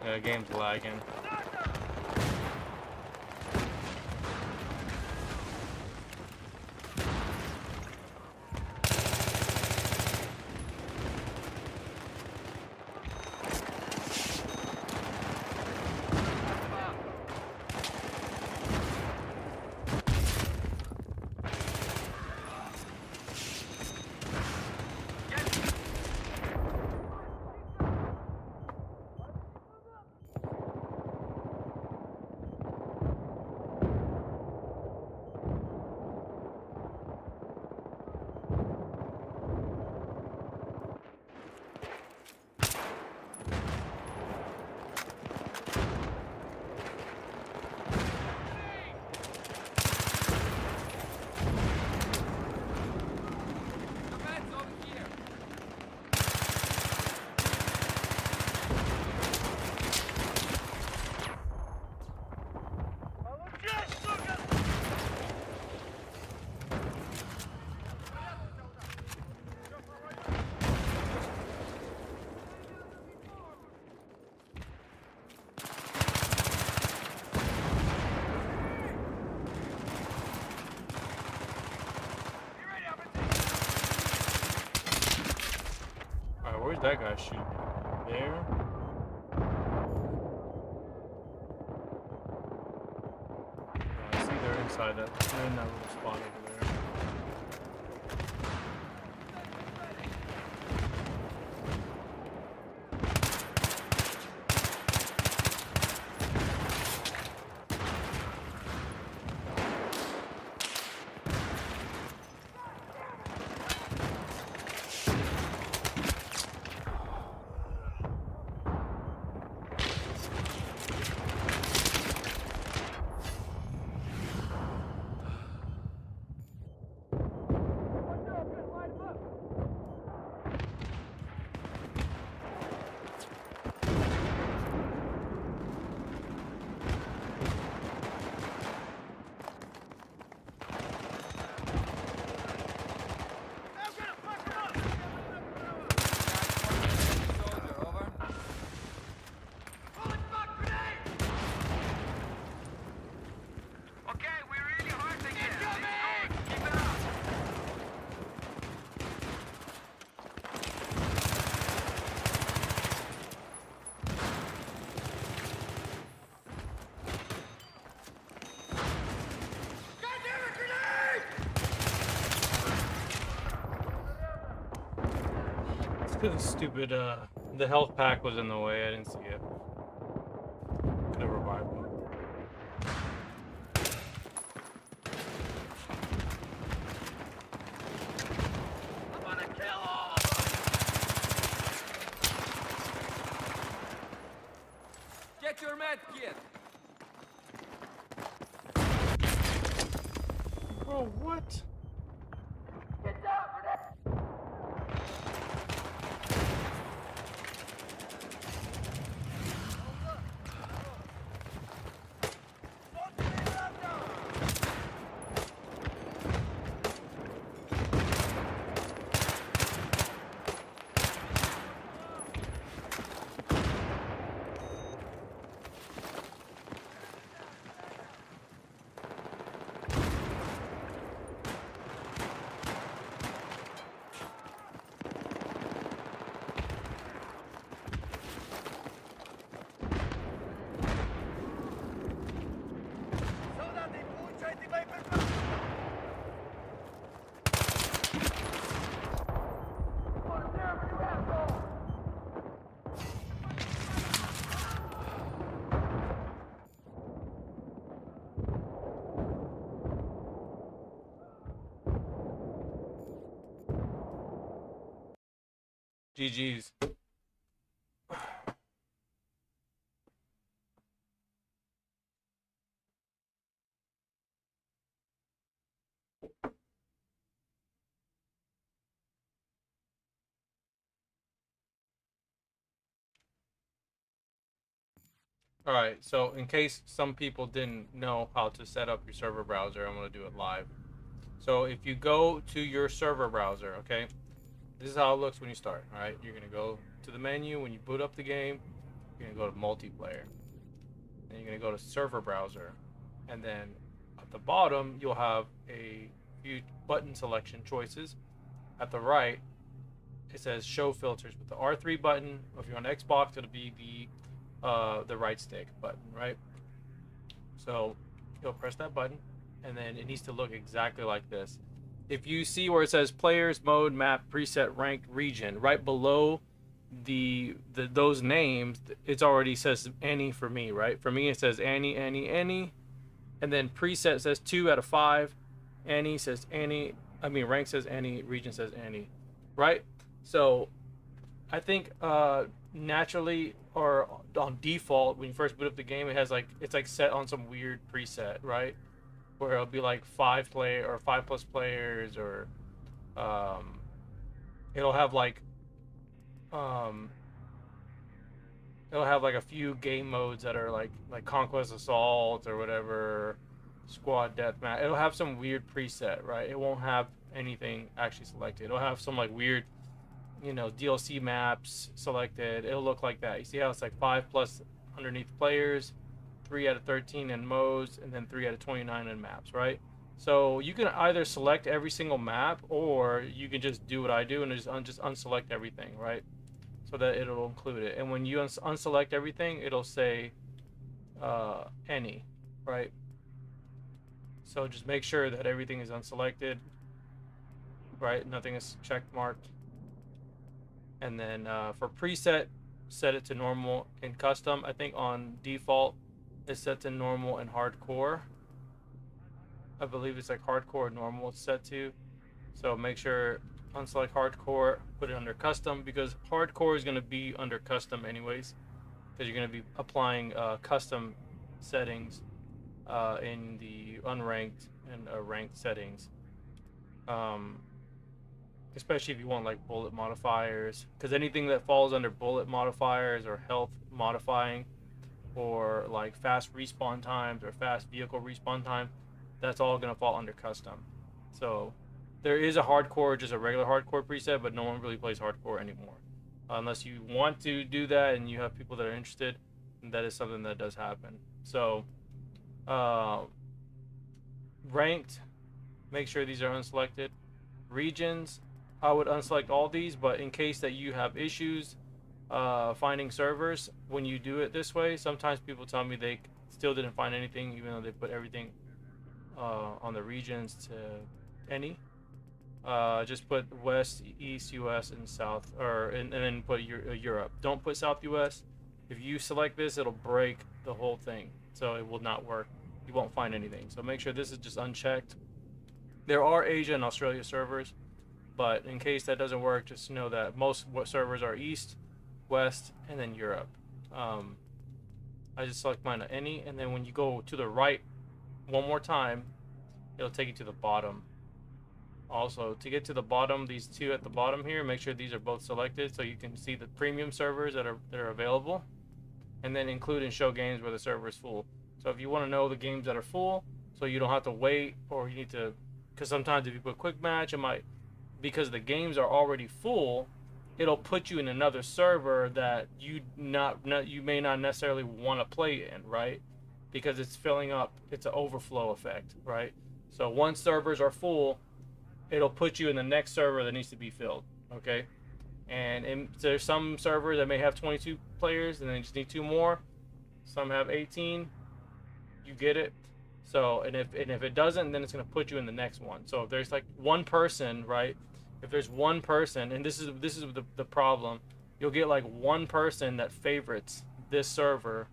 Yeah, the game's lagging. Where's that guy shooting? There? I see they're inside that. They're in that little spot over there. Stupid, the health pack was in the way. I didn't see it. Could have revived me. I'm gonna kill all of them! Get your med kit. Bro, what? Get down, grenade! GG's. All right, so in case some people didn't know how to set up your server browser, I'm going to do it live. So if you go to your server browser, okay, this is how it looks when you start. All right, you're going to go to the menu. When you boot up the game, you're going to go to multiplayer. And you're going to go to server browser. And then at the bottom, you'll have a few button selection choices. At the right, it says show filters with the R3 button. If you're on Xbox, it'll be the right stick button, right? So you'll press that button, and then it needs to look exactly like this. If you see where it says players, mode, map, preset, rank, region, right below those names, it already says any for me, right? For me, it says any, and then preset says 2 out of 5. Any says any. I mean, rank says any. Region says any, right? So I think naturally or on default when you first boot up the game, it has like it's like set on some weird preset, right? Where it'll be like 5 plus players, or it'll have like a few game modes that are like Conquest Assault or whatever, Squad Deathmatch. It'll have some weird preset, right? It won't have anything actually selected. It'll have some like weird, DLC maps selected. It'll look like that. You see how it's like 5 plus underneath players, 3 out of 13 in modes, and then 3 out of 29 in maps, right? So you can either select every single map, or you can just do what I do and just unselect everything, right? So that it'll include it. And when you unselect everything, it'll say any, right? So just make sure that everything is unselected, right? Nothing is check marked. And then for preset, set it to normal and custom. I think on default it's set to normal and hardcore. I believe it's like hardcore and normal it's set to. So make sure unselect hardcore, put it under custom, because hardcore is going to be under custom anyways, because you're going to be applying custom settings in the unranked and ranked settings. Especially if you want like bullet modifiers, because anything that falls under bullet modifiers or health modifying, or like fast respawn times or fast vehicle respawn time, that's all going to fall under custom. So there is a hardcore, just a regular hardcore preset, but no one really plays hardcore anymore. Unless you want to do that and you have people that are interested, and that is something that does happen. So ranked, make sure these are unselected. Regions, I would unselect all these, but in case that you have issues finding servers when you do it this way, sometimes people tell me they still didn't find anything even though they put everything on the regions to any. Just put West, East, US, and South, and then put Europe. Don't put South US. If you select this, it'll break the whole thing, so it will not work. You won't find anything. So make sure this is just unchecked. There are Asia and Australia servers, but in case that doesn't work, just know that most servers are East, West, and then Europe. I just select mine at any, and then when you go to the right one more time, it'll take you to the bottom. Also, to get to the bottom, these two at the bottom here, make sure these are both selected so you can see the premium servers that are available, and then include and show games where the server is full. So if you want to know the games that are full, so you don't have to wait, or you need to, because sometimes if you put quick match, it might, because the games are already full, it'll put you in another server that you may not necessarily want to play in, right? Because it's filling up. It's an overflow effect, right? So once servers are full, it'll put you in the next server that needs to be filled, okay? And there's some servers that may have 22 players and they just need 2 more. Some have 18. You get it? So, and if it doesn't, then it's going to put you in the next one. So if there's like one person, right? If there's one person, and this is the problem, you'll get like one person that favorites this server,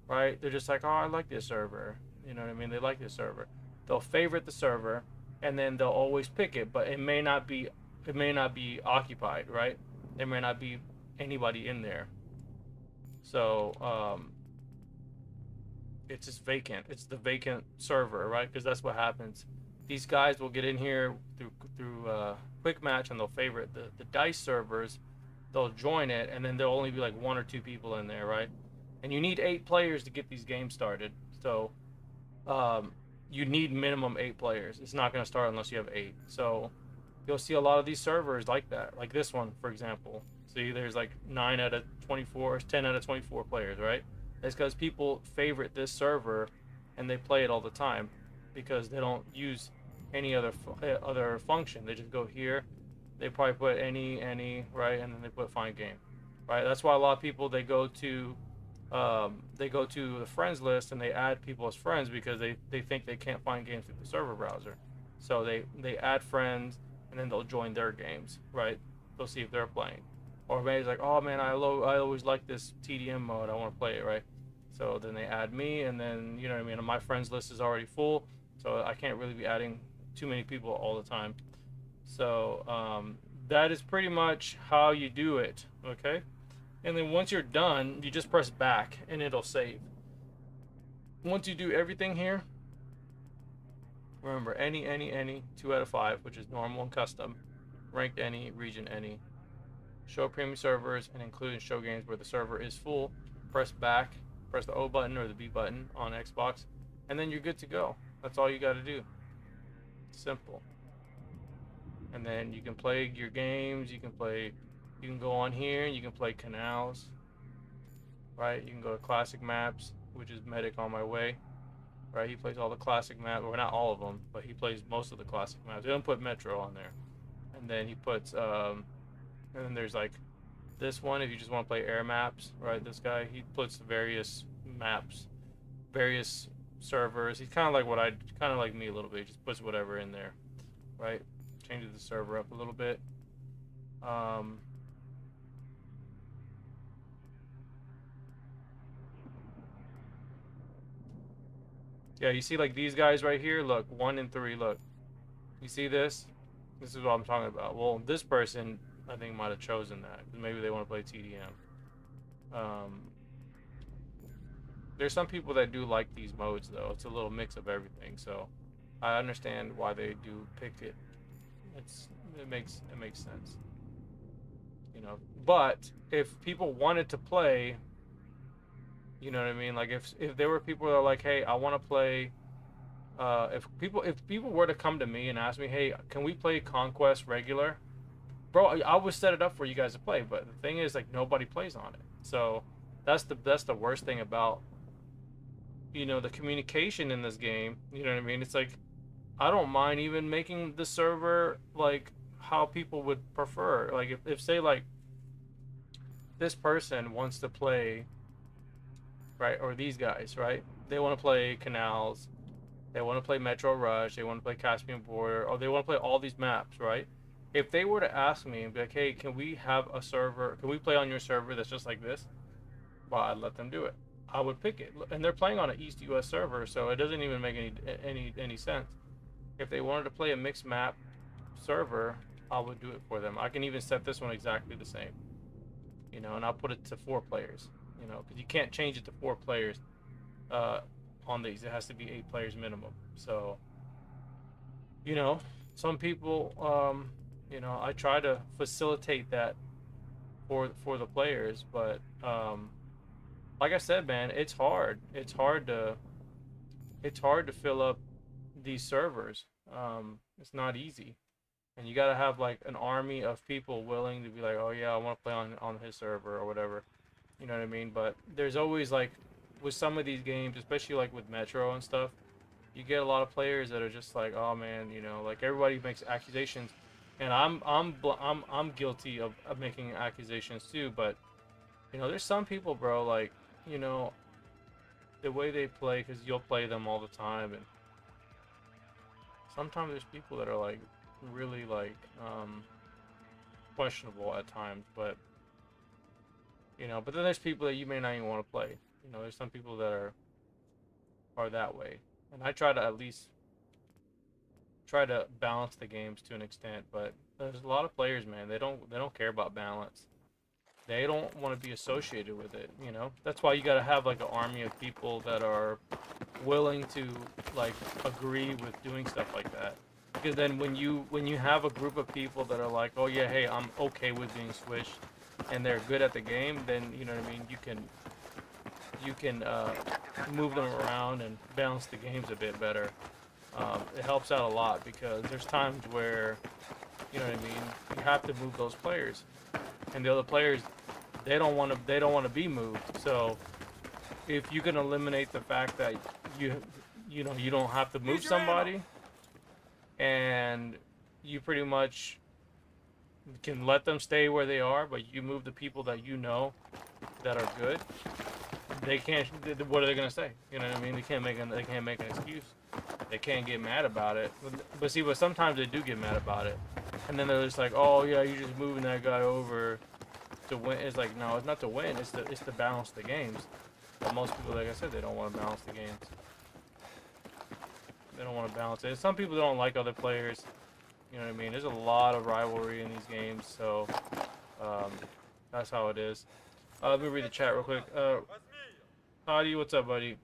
right? They're just like, oh, I like this server. You know what I mean? They like this server. They'll favorite the server, and then they'll always pick it, but it may not be occupied, right? there may not be anybody in there. So it's just vacant. It's the vacant server, right? Because that's what happens. These guys will get in here through quick match, and they'll favorite the dice servers. They'll join it, and then there'll only be like 1 or 2 people in there, right? And you need 8 players to get these games started. So you need minimum 8 players. It's not going to start unless you have 8. So you'll see a lot of these servers like that, like this one, for example. See, there's like 9 out of 24, 10 out of 24 players, right? It's because people favorite this server and they play it all the time because they don't use any other function. They just go here, they probably put any, right, and then they put find game, right? That's why a lot of people, they go to the friends list and they add people as friends because they think they can't find games through the server browser. So they add friends and then they'll join their games, right? They'll see if they're playing. Or maybe it's like, oh man, I always like this TDM mode, I want to play it, right? So then they add me, and then, you know what I mean, my friends list is already full, so I can't really be adding too many people all the time. So that is pretty much how you do it, okay? And then once you're done, you just press back and it'll save. Once you do everything here, remember, any, 2 out of 5, which is normal and custom, ranked any, region any, show premium servers, and include and show games where the server is full. Press back, press the O button or the B button on Xbox, and then you're good to go. That's all you got to do. Simple. And then you can play your games. You can go on here and you can play canals, right? You can go to classic maps, which is Medic on my way, right? He plays all the classic maps, well, not all of them, but he plays most of the classic maps. He doesn't put Metro on there. And then he puts and then there's like this one, if you just want to play air maps, right? This guy, he puts various maps, various servers. He's kind of like me a little bit. He just puts whatever in there, right? Changes the server up a little bit. Yeah, you see like these guys right here, look, 1 and 3, look. You see this? This is what I'm talking about. Well, this person, I think, might have chosen that, because maybe they want to play TDM. There's some people that do like these modes, though. It's a little mix of everything, so I understand why they do pick it. It makes sense, you know. But if people wanted to play, you know what I mean, like if there were people that are like, hey, I want to play, if people were to come to me and ask me, hey, can we play Conquest regular, bro, I would set it up for you guys to play. But the thing is, like, nobody plays on it. So that's the worst thing about, you know, the communication in this game. You know what I mean? It's like, I don't mind even making the server like how people would prefer. Like if say like this person wants to play, right, or these guys, right, they want to play Canals, they want to play Metro Rush, they want to play Caspian Border, or they want to play all these maps, right? If they were to ask me and be like, hey, can we have a server, can we play on your server that's just like this? Well, I'd let them do it. I would pick it. And they're playing on an East US server, so it doesn't even make any sense. If they wanted to play a mixed map server, I would do it for them. I can even set this one exactly the same, you know, and I'll put it to 4 players, you know, because you can't change it to 4 players on these. It has to be 8 players minimum. So, you know, some people, you know, I try to facilitate that for the players, but like I said, man, it's hard. It's hard to fill up these servers. It's not easy, and you gotta have like an army of people willing to be like, oh yeah, I want to play on his server or whatever, you know what I mean? But there's always, like, with some of these games, especially like with Metro and stuff, you get a lot of players that are just like, oh man, you know, like everybody makes accusations, and I'm guilty of making accusations too. But you know, there's some people, bro, like, you know, the way they play, because you'll play them all the time, and sometimes there's people that are like really like questionable at times. But you know, but then there's people that you may not even want to play. You know, there's some people that are that way, and I try to at least try to balance the games to an extent. But there's a lot of players, man. They don't care about balance. They don't want to be associated with it, you know? That's why you got to have like an army of people that are willing to like agree with doing stuff like that. Because then when you have a group of people that are like, "Oh yeah, hey, I'm okay with being switched," and they're good at the game, then you know what I mean, you can move them around and balance the games a bit better. It helps out a lot because there's times where, you know what I mean, you have to move those players, and the other players, they don't want to be moved. So if you can eliminate the fact that you know you don't have to move somebody, and you pretty much can let them stay where they are, but you move the people that you know that are good, they can't. What are they gonna say? You know what I mean? They can't make an excuse. They can't get mad about it. But see, sometimes they do get mad about it, and then they're just like, "Oh yeah, you're just moving that guy over to win." It's like, no, it's not to win. It's to balance the games. But most people, like I said, they don't want to balance the games. They don't want to balance it. Some people don't like other players. You know what I mean? There's a lot of rivalry in these games, so that's how it is. Let me read the chat real quick. Howdy, what's up, buddy?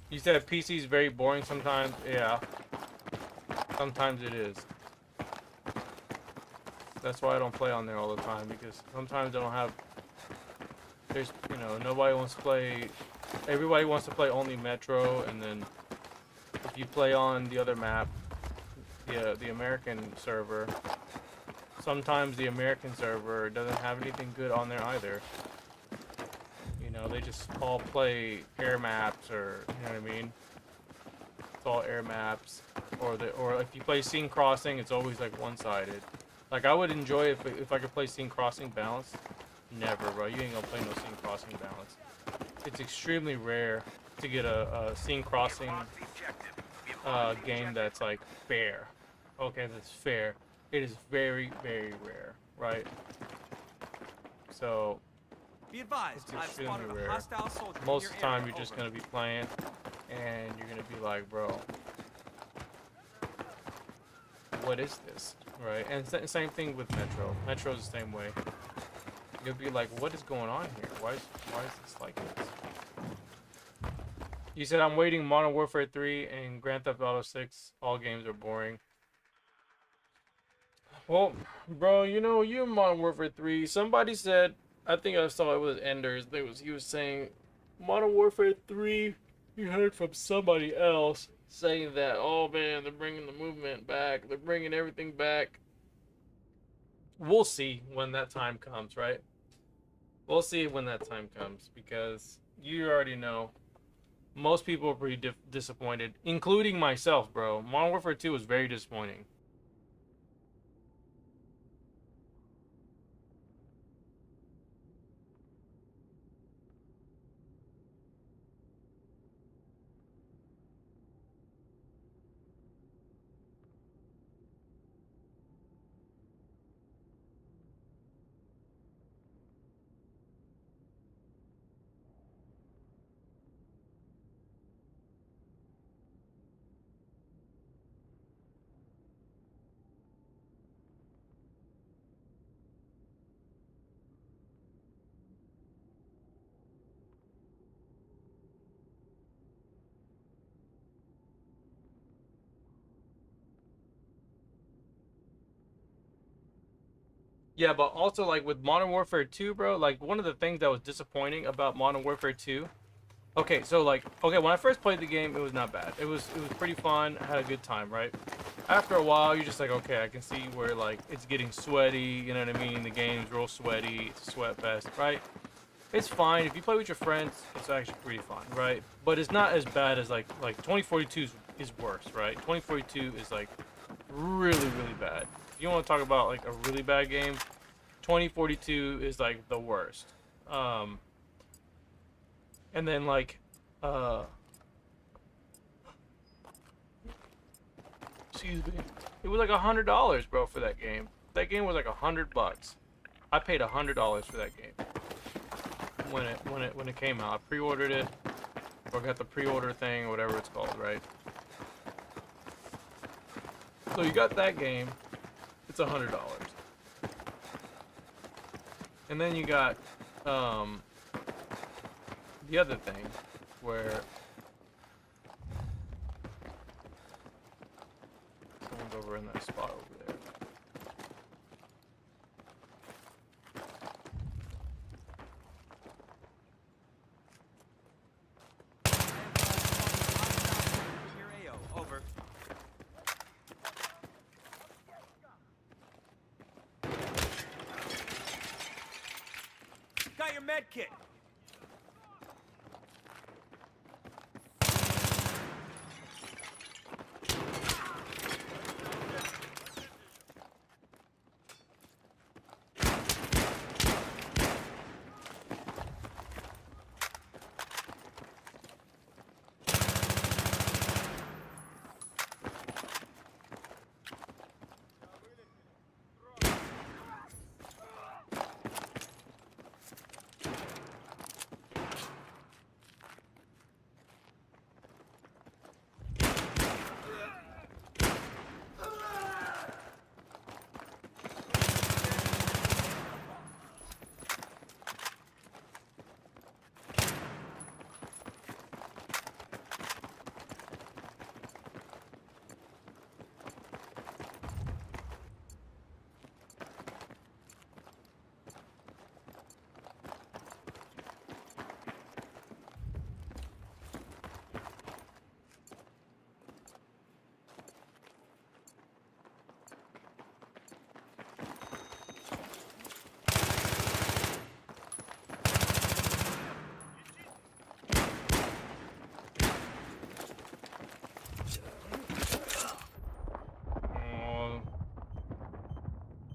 You said PC is very boring sometimes. Yeah, sometimes it is. That's why I don't play on there all the time, because sometimes I don't have. There's, you know, nobody wants to play. Everybody wants to play only Metro, and then if you play on the other map, the American server, sometimes the American server doesn't have anything good on there either. You know, they just all play air maps, or you know what I mean. It's all air maps, or if you play Scene Crossing, it's always like one-sided. Like I would enjoy it if I could play Scene Crossing balanced. Never, bro. You ain't gonna play no Scene Crossing balance. It's extremely rare to get a Scene Crossing game that's like fair. Okay, that's fair. It is very, very rare, right? So Be advised, I've spotted a hostile soldier. most of the time, you're just gonna be playing, and you're gonna be like, bro, what is this, right? And same thing with Metro. Metro's the same way. You'll be like, what is going on here? Why is this like this? You said I'm waiting Modern Warfare 3 and Grand Theft Auto 6. All games are boring. Well, bro, you know, you in Modern Warfare 3. Somebody said, I think I saw it was Enders. He was saying Modern Warfare 3. You heard from somebody else saying that, oh man, they're bringing the movement back. They're bringing everything back. We'll see when that time comes, right? We'll see when that time comes, because you already know most people are pretty disappointed, including myself, bro. Modern Warfare 2 was very disappointing. Yeah, but also, like, with Modern Warfare 2, bro, like, one of the things that was disappointing about Modern Warfare 2... Okay, so, like, okay, when I first played the game, it was not bad. It was pretty fun. I had a good time, right? After a while, you're just like, okay, I can see where, like, it's getting sweaty, you know what I mean? The game's real sweaty. It's a sweat fest, right? It's fine. If you play with your friends, it's actually pretty fun, right? But it's not as bad as, like 2042 is worse, right? 2042 is, like, really, really bad. You want to talk about like a really bad game, 2042 is like the worst. And then like excuse me, it was like $100, bro, for that game. That game was like $100. I paid $100 for that game when it came out. I pre-ordered it, or got the pre-order thing, or whatever it's called, right? So you got that game. It's $100. And then you got the other thing where someone's over in that spot over there. Your AO, over. Got your med kit.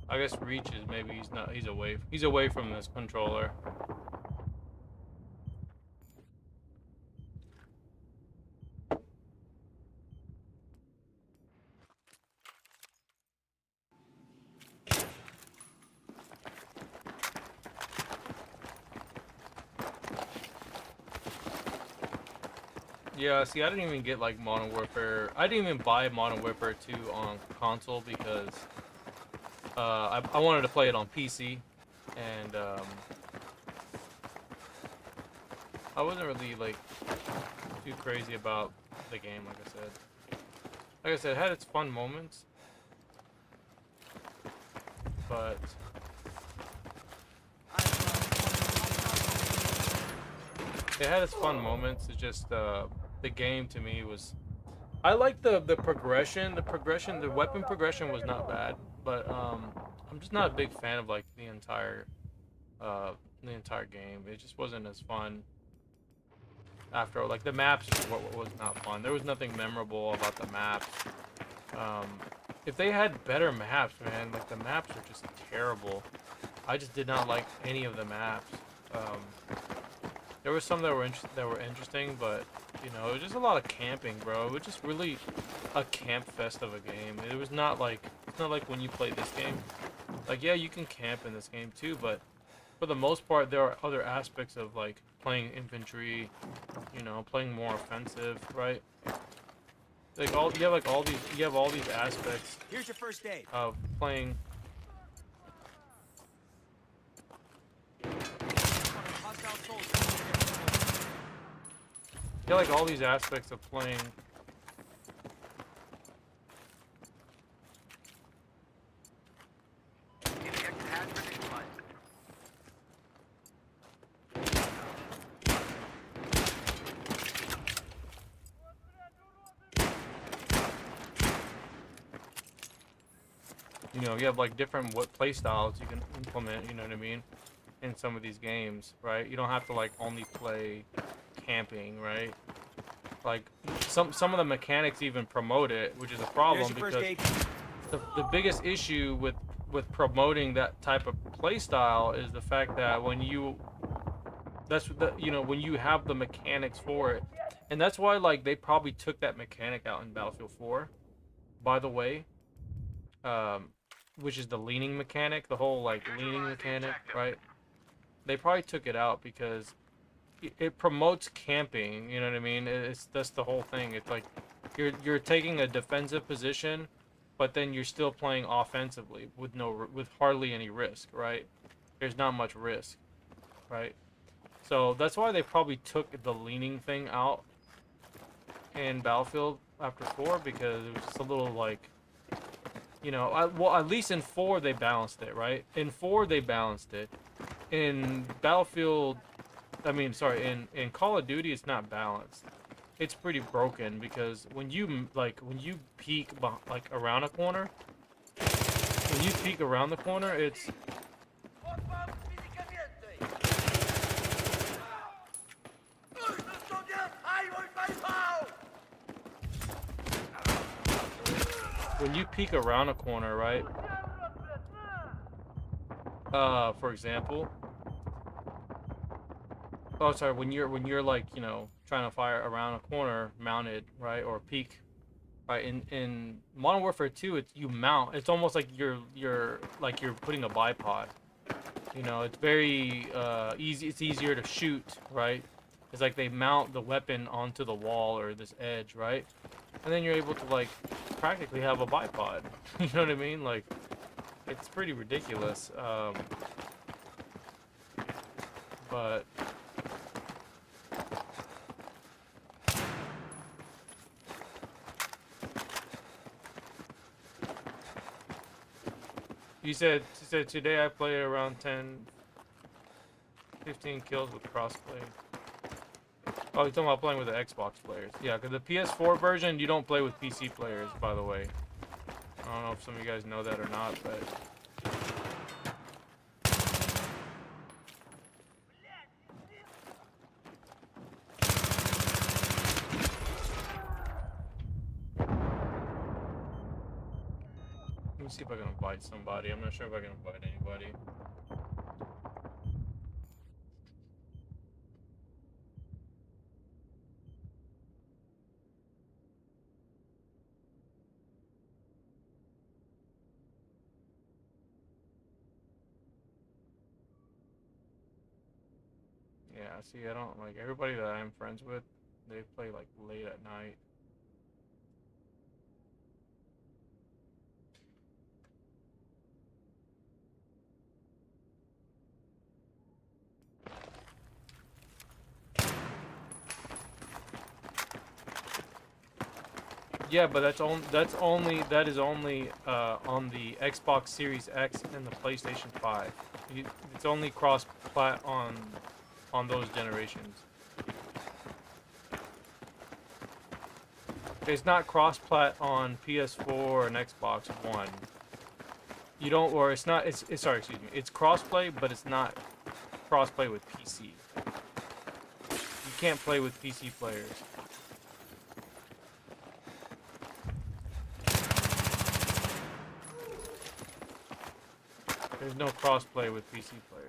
I guess Reach is maybe he's away from this controller. Yeah, see, I didn't even get like Modern Warfare. I didn't even buy Modern Warfare 2 on console because I wanted to play it on PC, and I wasn't really like too crazy about the game. Like I said, it had its fun moments, but it had its fun moments. It's just the game to me was. I like the progression. The weapon progression was not bad, but I'm just not a big fan of like the entire game. It just wasn't as fun. After like the maps was not fun. There was nothing memorable about the maps. If they had better maps, man, like the maps are just terrible. I just did not like any of the maps. There were some that were interesting, but you know, it was just a lot of camping, bro. It was just really a camp fest of a game. It was not like it's not like when you play this game. Like, yeah, you can camp in this game too, but for the most part, there are other aspects of like playing infantry, you know, playing more offensive, right? Like you have all these aspects. Here's your first aid. Of playing. Hostile soldier. You have like all these aspects of playing. Inject hazard initialized. You know, you have like different play styles you can implement, you know what I mean, in some of these games, right? You don't have to like only play camping, right? Like some of the mechanics even promote it, which is a problem because the biggest issue with promoting that type of play style is the fact that when you when you have the mechanics for it, and that's why like they probably took that mechanic out in Battlefield 4, by the way, which is the leaning mechanic, the whole like leaning mechanic, right? They probably took it out because it promotes camping, you know what I mean? That's the whole thing. It's like you're taking a defensive position, but then you're still playing offensively with with hardly any risk, right? There's not much risk, right? So that's why they probably took the leaning thing out in Battlefield after 4, because it was just a little like, you know, well, at least in 4 they balanced it, right? In 4 they balanced it. In Battlefield, I mean, sorry, in Call of Duty it's not balanced. It's pretty broken, because when you peek like around a corner, when you peek around the corner, it's when you peek around a corner, right? For example, oh, sorry, when you're like, you know, trying to fire around a corner mounted, right, or peek, right? In Modern Warfare 2, it's you mount. It's almost like you're putting a bipod. You know, it's very easy. It's easier to shoot, right? It's like they mount the weapon onto the wall or this edge, right? And then you're able to like practically have a bipod. You know what I mean? Like, it's pretty ridiculous. But you said today I played around 15 kills with crossplay. Oh, you're talking about playing with the Xbox players. Yeah, because the PS4 version, you don't play with PC players, by the way. I don't know if some of you guys know that or not, but... Let me see if I can invite somebody. I'm not sure if I can invite anybody. Yeah, see, I don't, like, everybody that I'm friends with, they play, like, late at night. Yeah, but that is only on the Xbox Series X and the PlayStation 5. It's only cross-plat on those generations. It's not cross-plat on PS4 and Xbox One. You don't, or it's not. It's sorry, excuse me. It's cross-play, but it's not cross-play with PC. You can't play with PC players. There's no cross-play with PC players.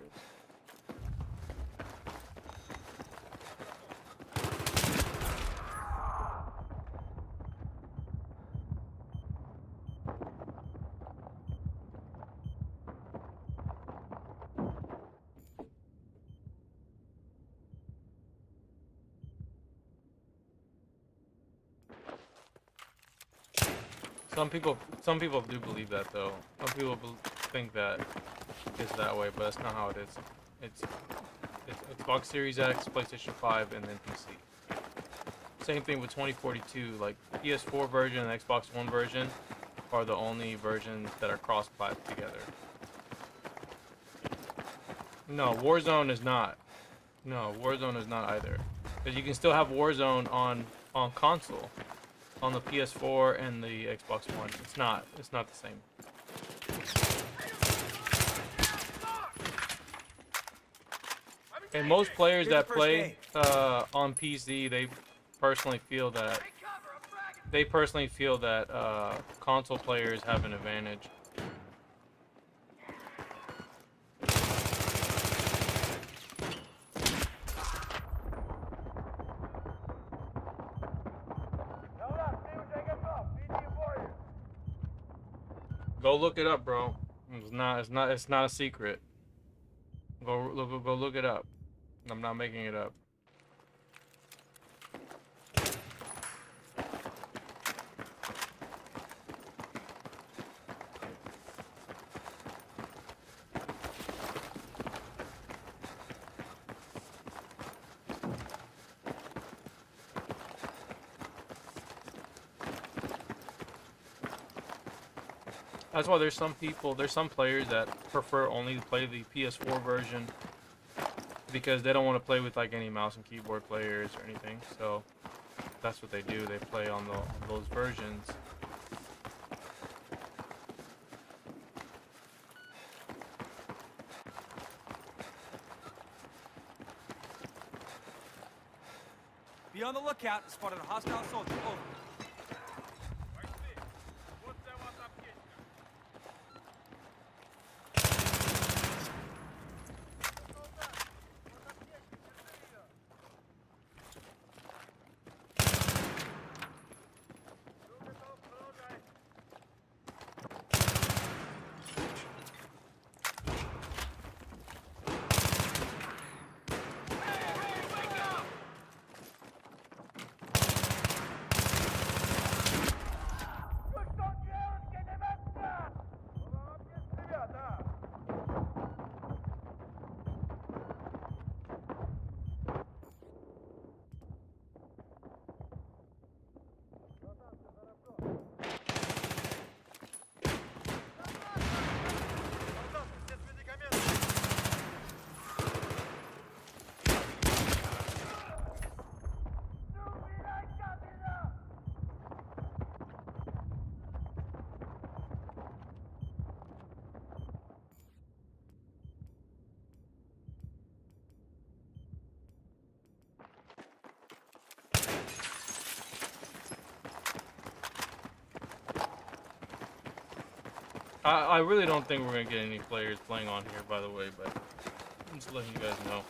Some people do believe that, though. Some people think that it's that way, but that's not how it is. It's Xbox Series X, PlayStation 5, and then PC. Same thing with 2042. Like, PS4 version and Xbox One version are the only versions that are cross-plat together. No, Warzone is not. No, Warzone is not either. Because you can still have Warzone on console. On the PS4 and the Xbox One. It's not the same. And most players that play on PC, they personally feel that console players have an advantage. Go look it up, bro. It's not a secret. Go look it up. I'm not making it up. That's why there's some people, there's some players that prefer only to play the PS4 version because they don't want to play with like any mouse and keyboard players or anything. So that's what they do. They play on those versions. Be on the lookout. Spotted a hostile soldier. Over. I really don't think we're gonna get any players playing on here, by the way, but I'm just letting you guys know.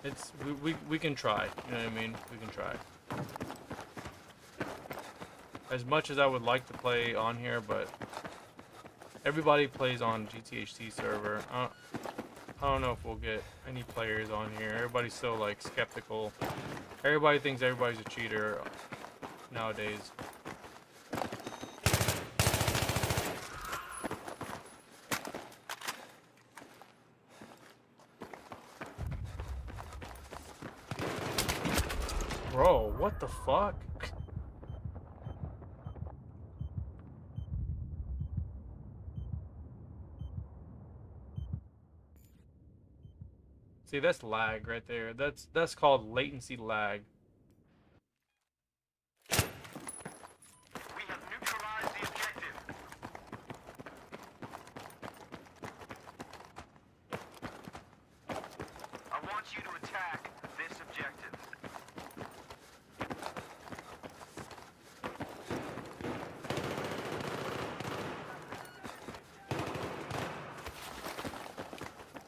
It's we can try, you know what I mean? We can try. As much as I would like to play on here, but everybody plays on GTHT server. I don't know if we'll get any players on here. Everybody's so like skeptical. Everybody thinks everybody's a cheater nowadays. Bro, what the fuck? See, that's lag right there. That's called latency lag. We have neutralized the objective. I want you to attack this objective.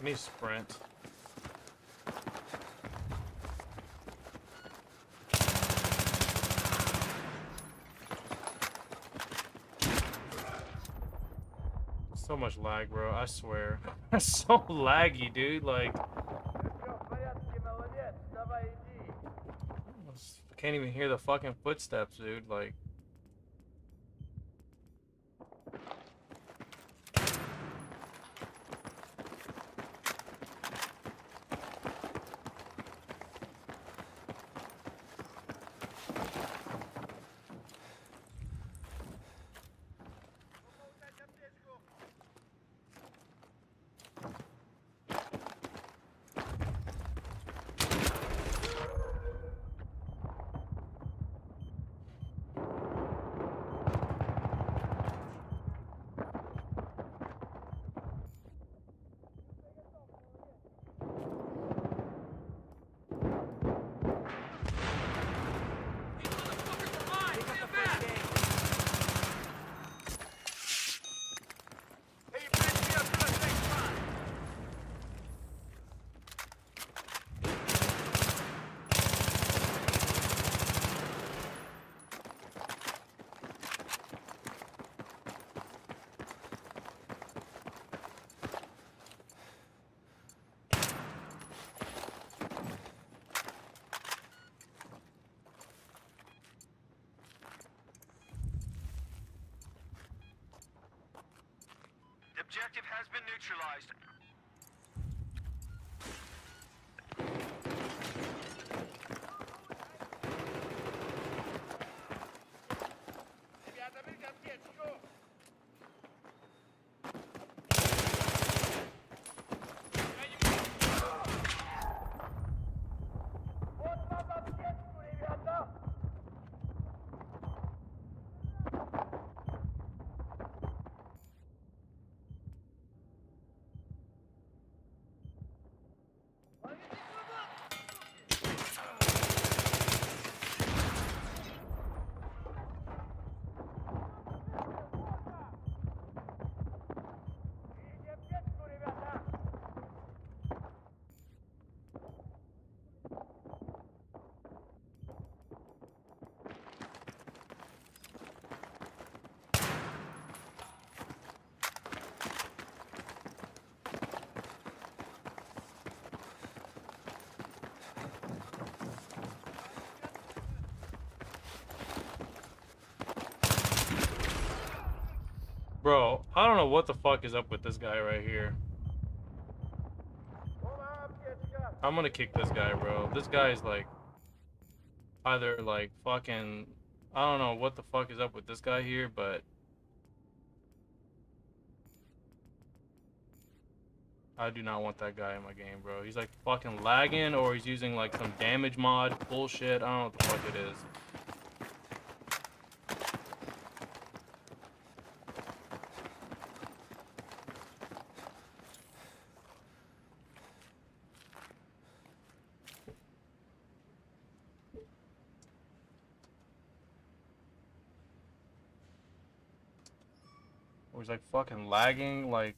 Let me sprint. So much lag, bro. I swear. That's so laggy, dude. Like, can't even hear the fucking footsteps, dude. Like, The objective has been neutralized. Bro, I don't know what the fuck is up with this guy right here. I'm gonna kick this guy, bro. This guy is like either like fucking, I don't know what the fuck is up with this guy here, but I do not want that guy in my game, bro. He's like fucking lagging, or he's using like some damage mod bullshit. I don't know what the fuck it is. Or he's like fucking lagging, like.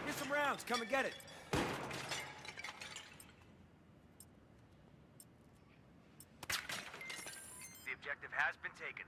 Here's some rounds. Come and get it. The objective has been taken.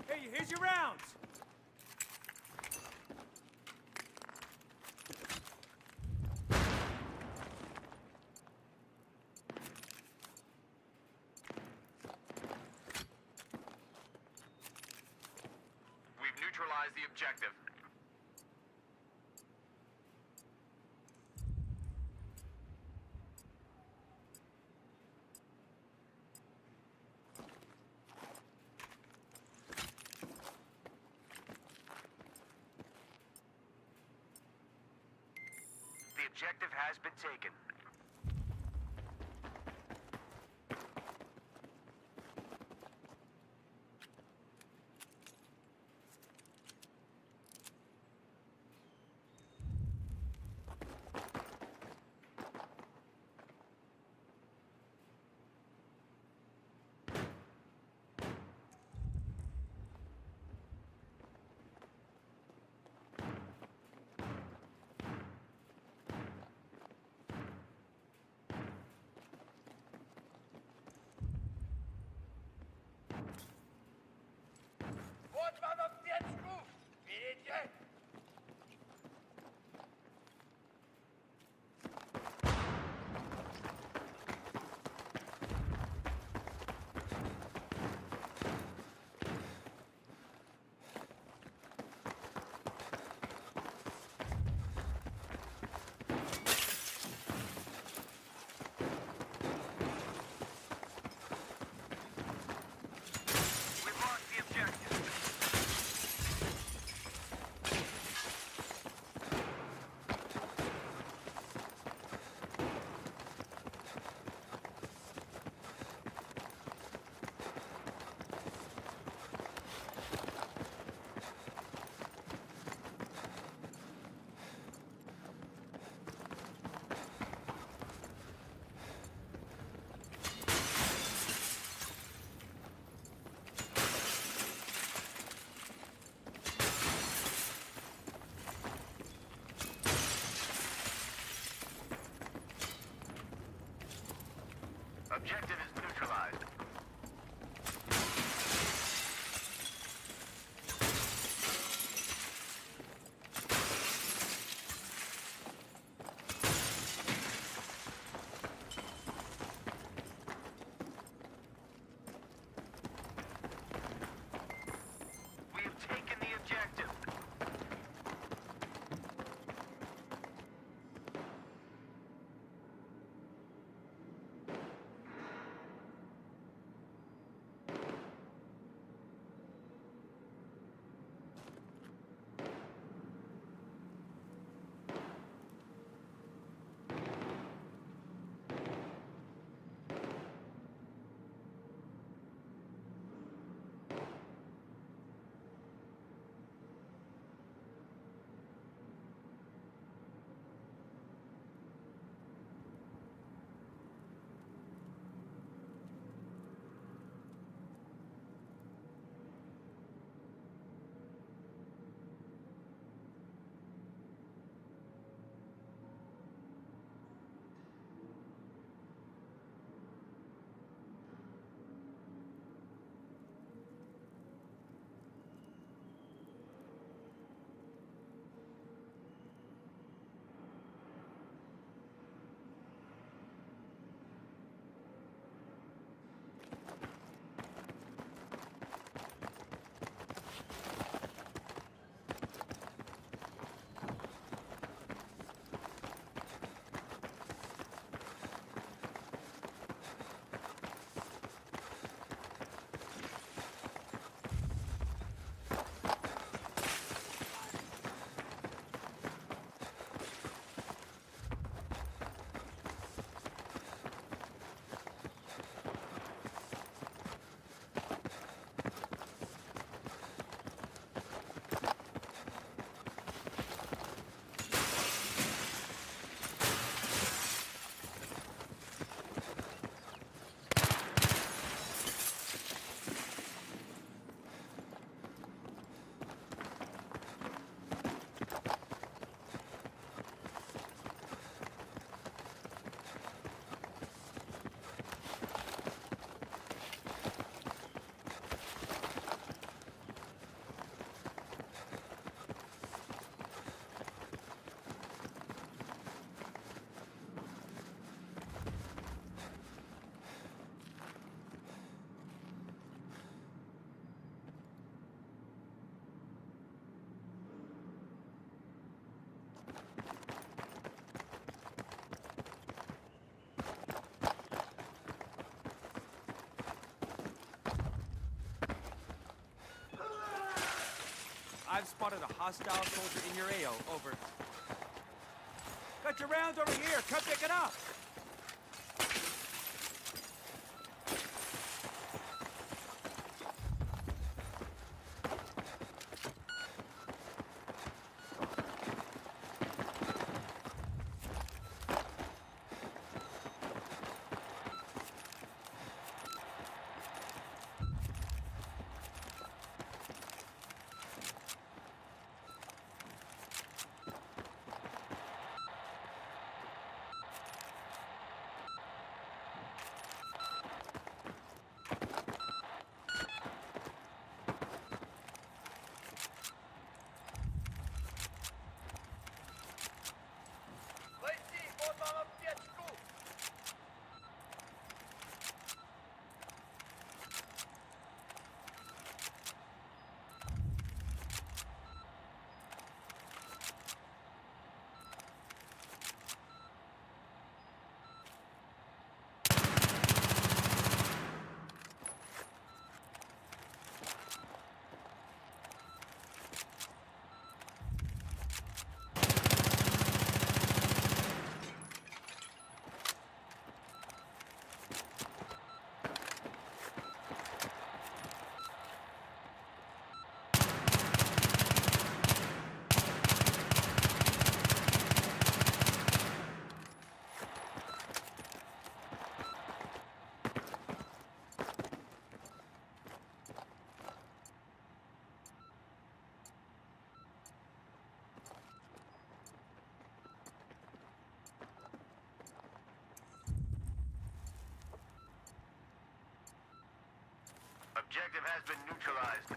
Hey, here's your rounds. We've neutralized the objective. The objective has been taken. I've spotted a hostile soldier in your AO. Over. Got your rounds over here. Come pick it up. Objective has been neutralized.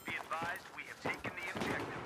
Be advised, we have taken the objective.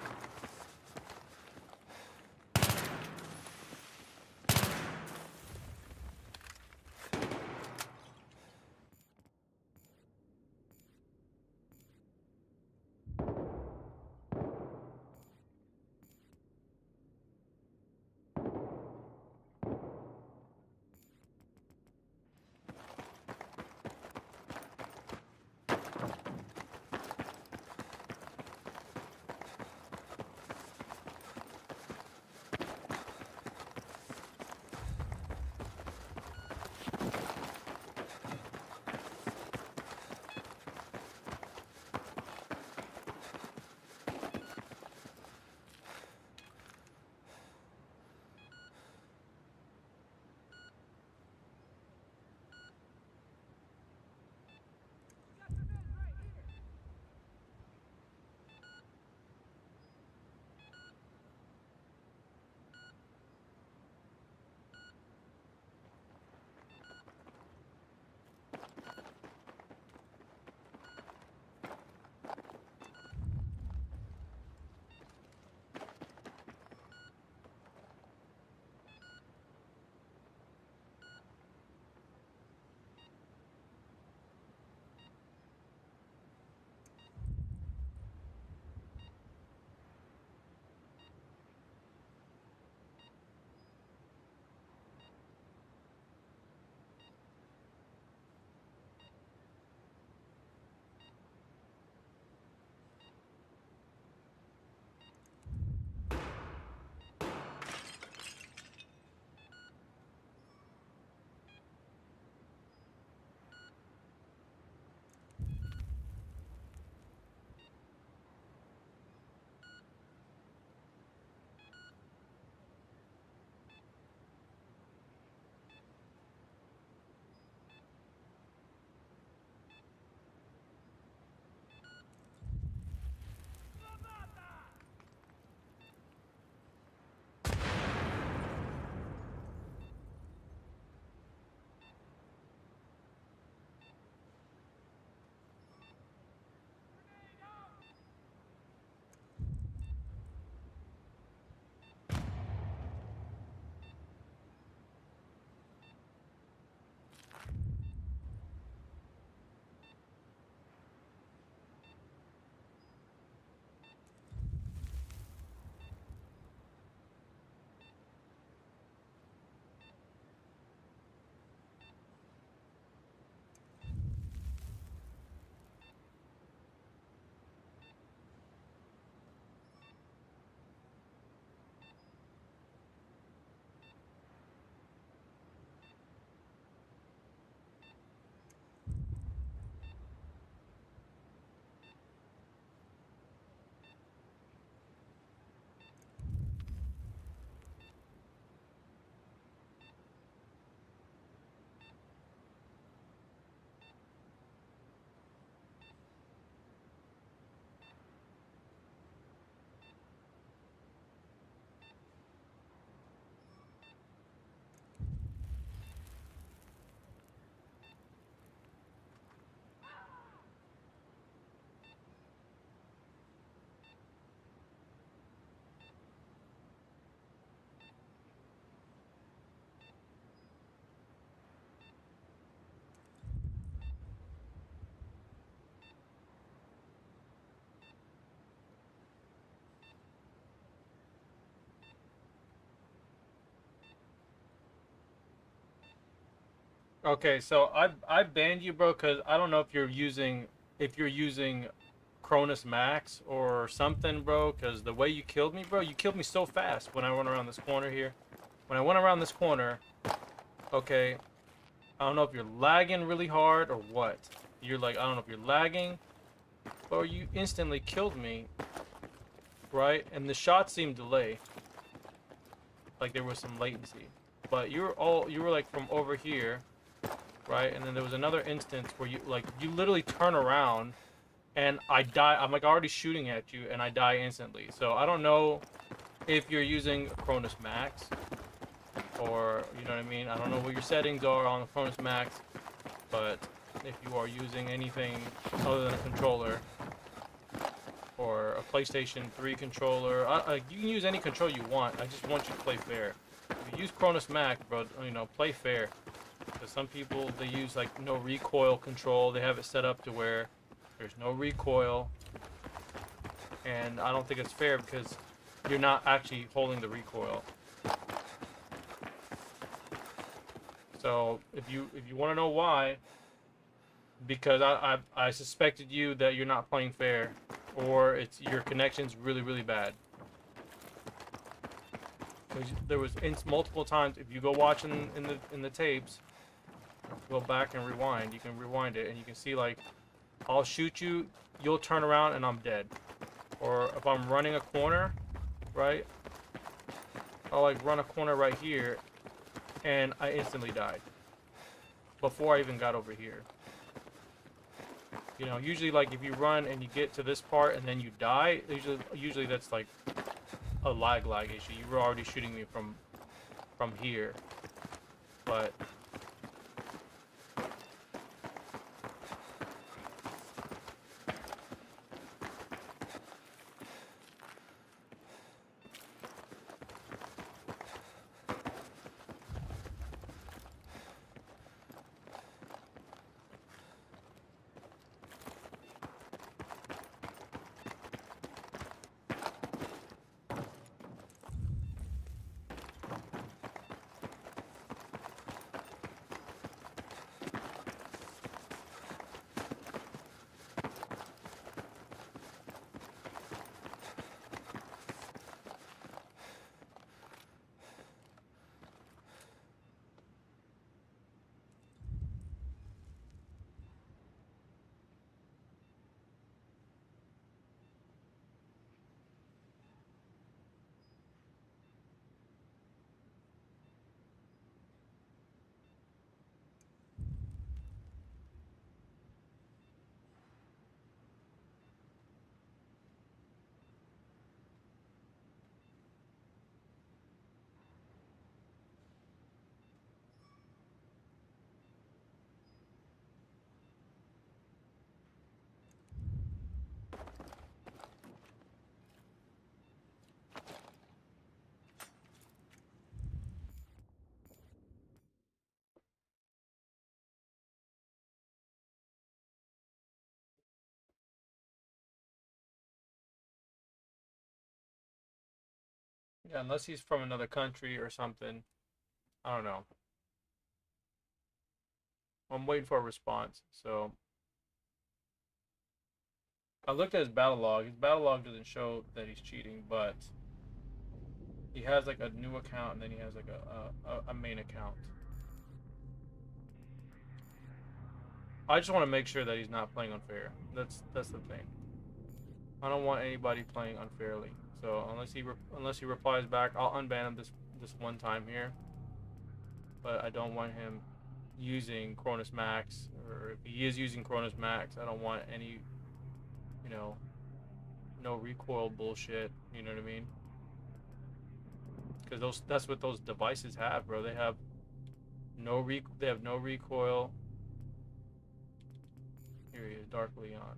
Okay, so I banned you, bro, because I don't know if you're using Cronus Max or something, bro. Because the way you killed me, bro, you killed me so fast when I went around this corner here. When I went around this corner, okay, I don't know if you're lagging really hard or what. You're like, I don't know if you're lagging, or you instantly killed me, right? And the shot seemed delayed, like there was some latency. But you were like from over here, right? And then there was another instance where you literally turn around and I die. I'm like already shooting at you and I die instantly. So I don't know if you're using Cronus Max or, you know what I mean? I don't know what your settings are on the Cronus Max, but if you are using anything other than a controller or a PlayStation 3 controller, you can use any control you want. I just want you to play fair. If you use Cronus Max, bro, you know, play fair. Because some people, they use like no recoil control. They have it set up to where there's no recoil. And I don't think it's fair because you're not actually holding the recoil. So if you want to know why, because I suspected you that you're not playing fair, or it's your connection's really, really bad. There was multiple times. If you go watch in the tapes, go back and rewind. You can rewind it and you can see, like, I'll shoot you, you'll turn around and I'm dead. Or if I'm running a corner, right, I'll like run a corner right here and I instantly died before I even got over here. You know, usually like if you run and you get to this part and then you die, usually that's like a lag issue. You were already shooting me from here. But yeah, unless he's from another country or something, I don't know. I'm waiting for a response. So I looked at his battle log. His battle log doesn't show that he's cheating, but he has like a new account and then he has like a main account. I just want to make sure that he's not playing unfair. That's the thing. I don't want anybody playing unfairly. So unless he replies back, I'll unban him this one time here. But I don't want him using Cronus Max, or if he is using Cronus Max, I don't want any, you know, no recoil bullshit. You know what I mean? Because that's what those devices have, bro. They have no recoil. Here he is, Dark Leon.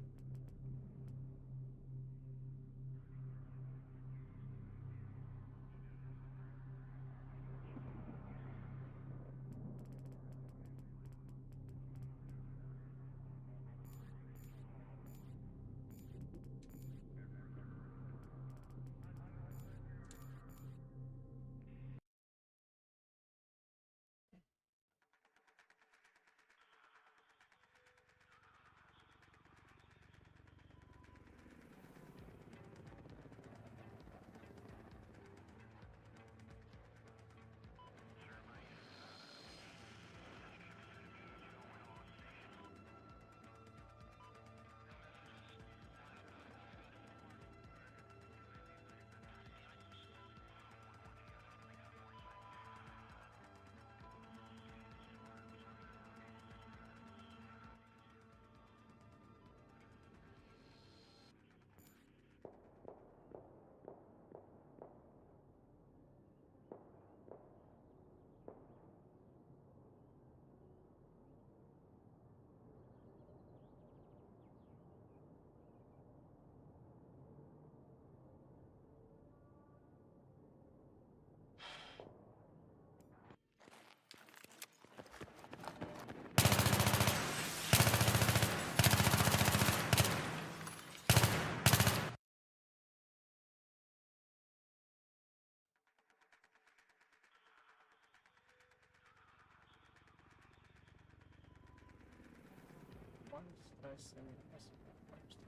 Why is this guy sending me a message? I don't understand.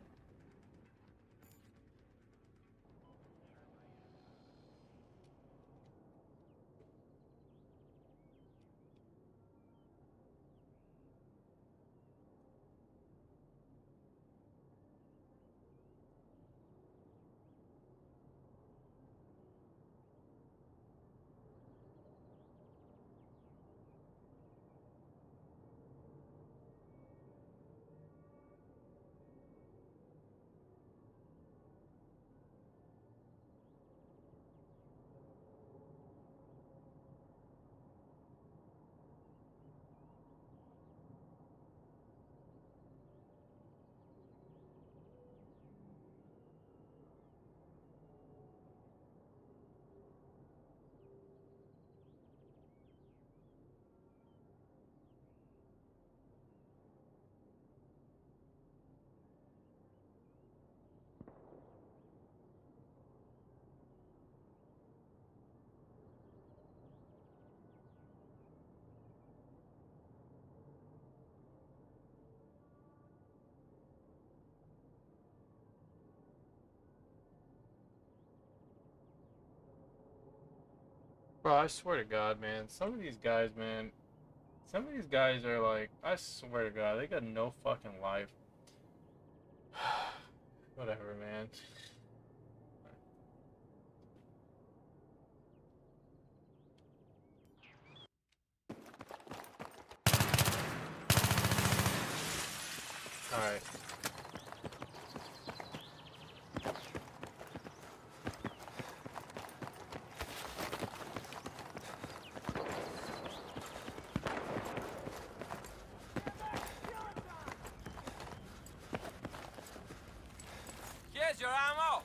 Bro, I swear to God, man, some of these guys, man, some of these guys are like, I swear to God, they got no fucking life. Whatever, man. Alright. Here's your ammo!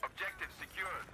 Objective secured.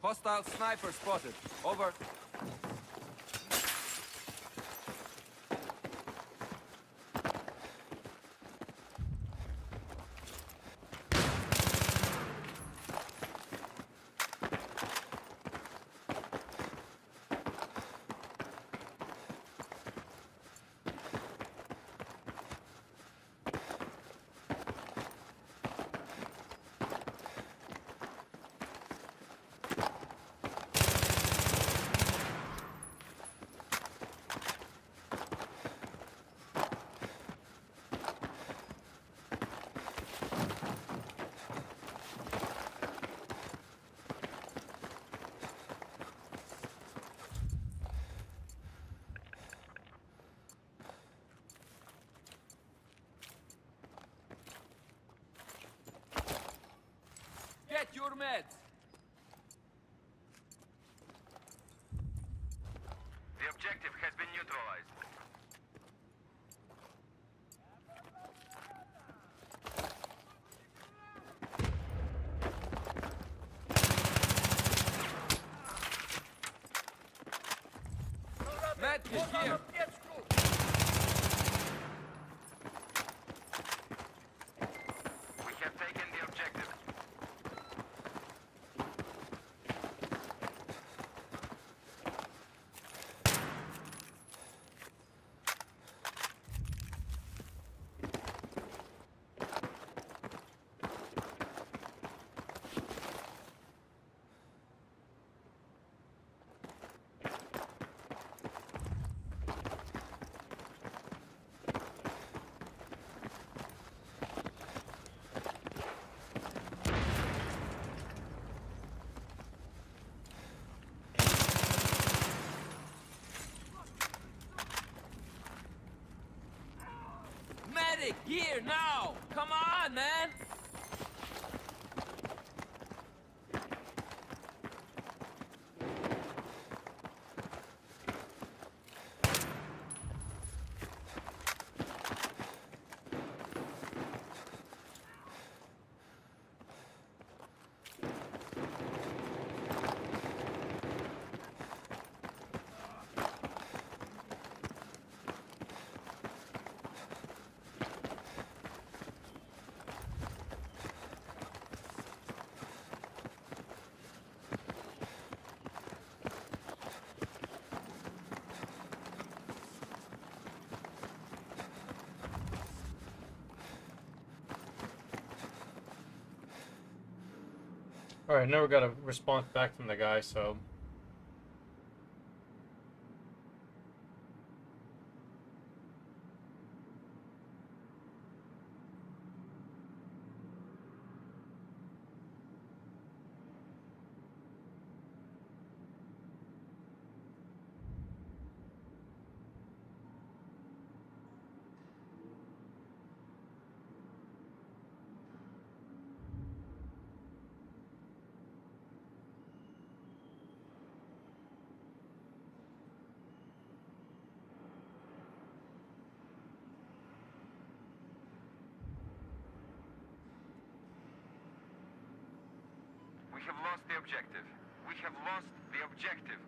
Hostile sniper spotted. Over. your meds. The objective has been neutralized. Medkit here. We have taken the objective. Medic, here, now! Come on, man! Alright, never got a response back from the guy, so... We have lost the objective. We have lost the objective.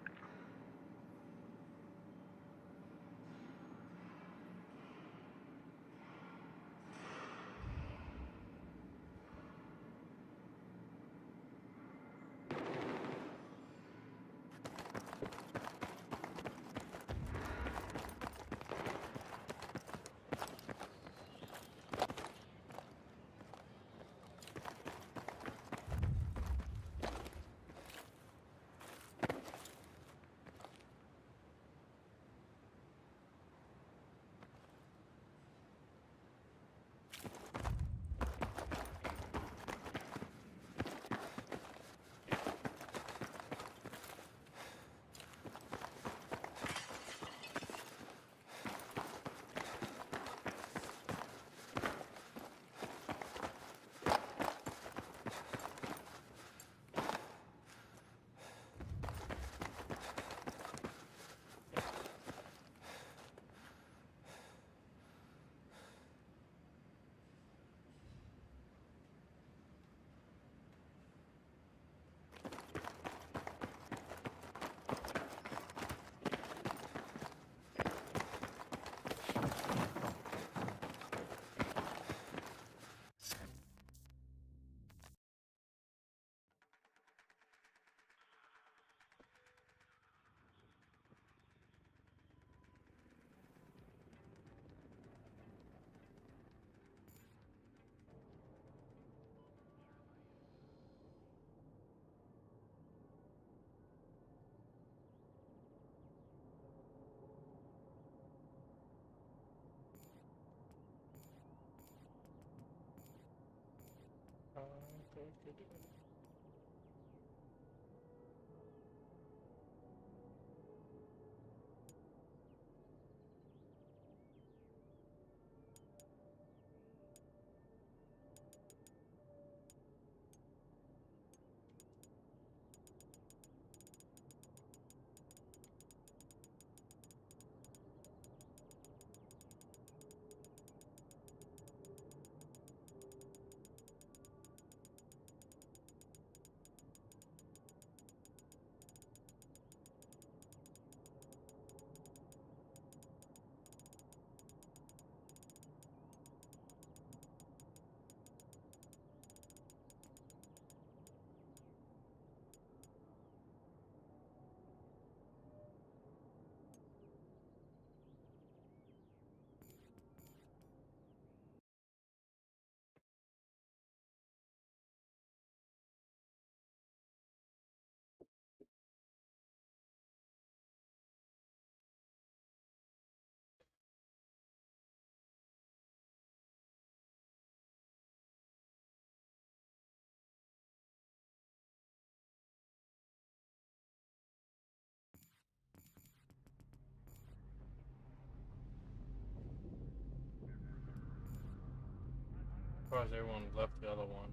surprised everyone left the other one.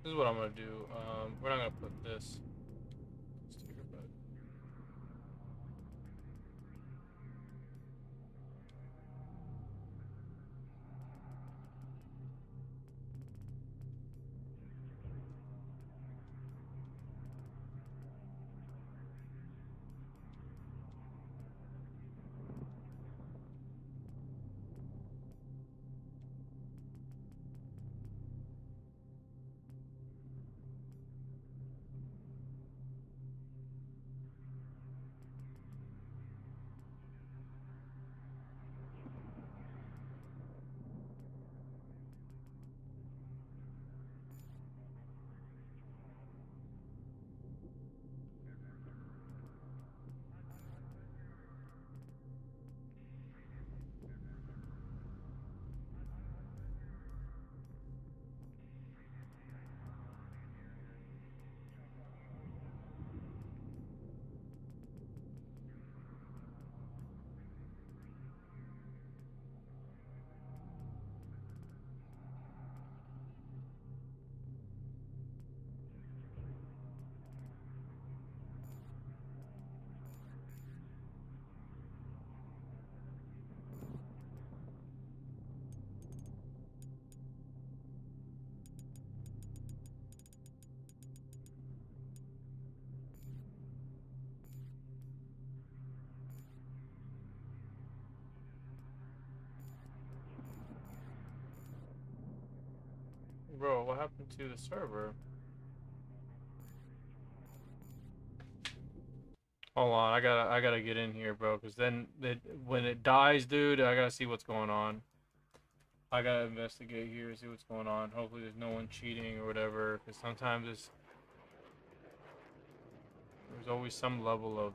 This is what I'm gonna do. We're not gonna put this sticker, but bro, what happened to the server? Hold on, I gotta get in here, bro, because then when it dies, dude, I gotta see what's going on. I gotta investigate here, see what's going on. Hopefully there's no one cheating or whatever, because sometimes there's always some level of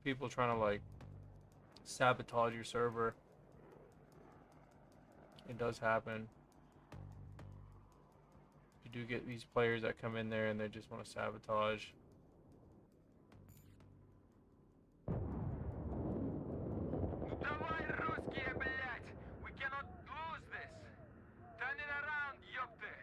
people trying to like sabotage your server. It does happen. You do get these players that come in there and they just want to sabotage. Ну давай, русские, блядь! We cannot lose this! Turn it around, ёпты!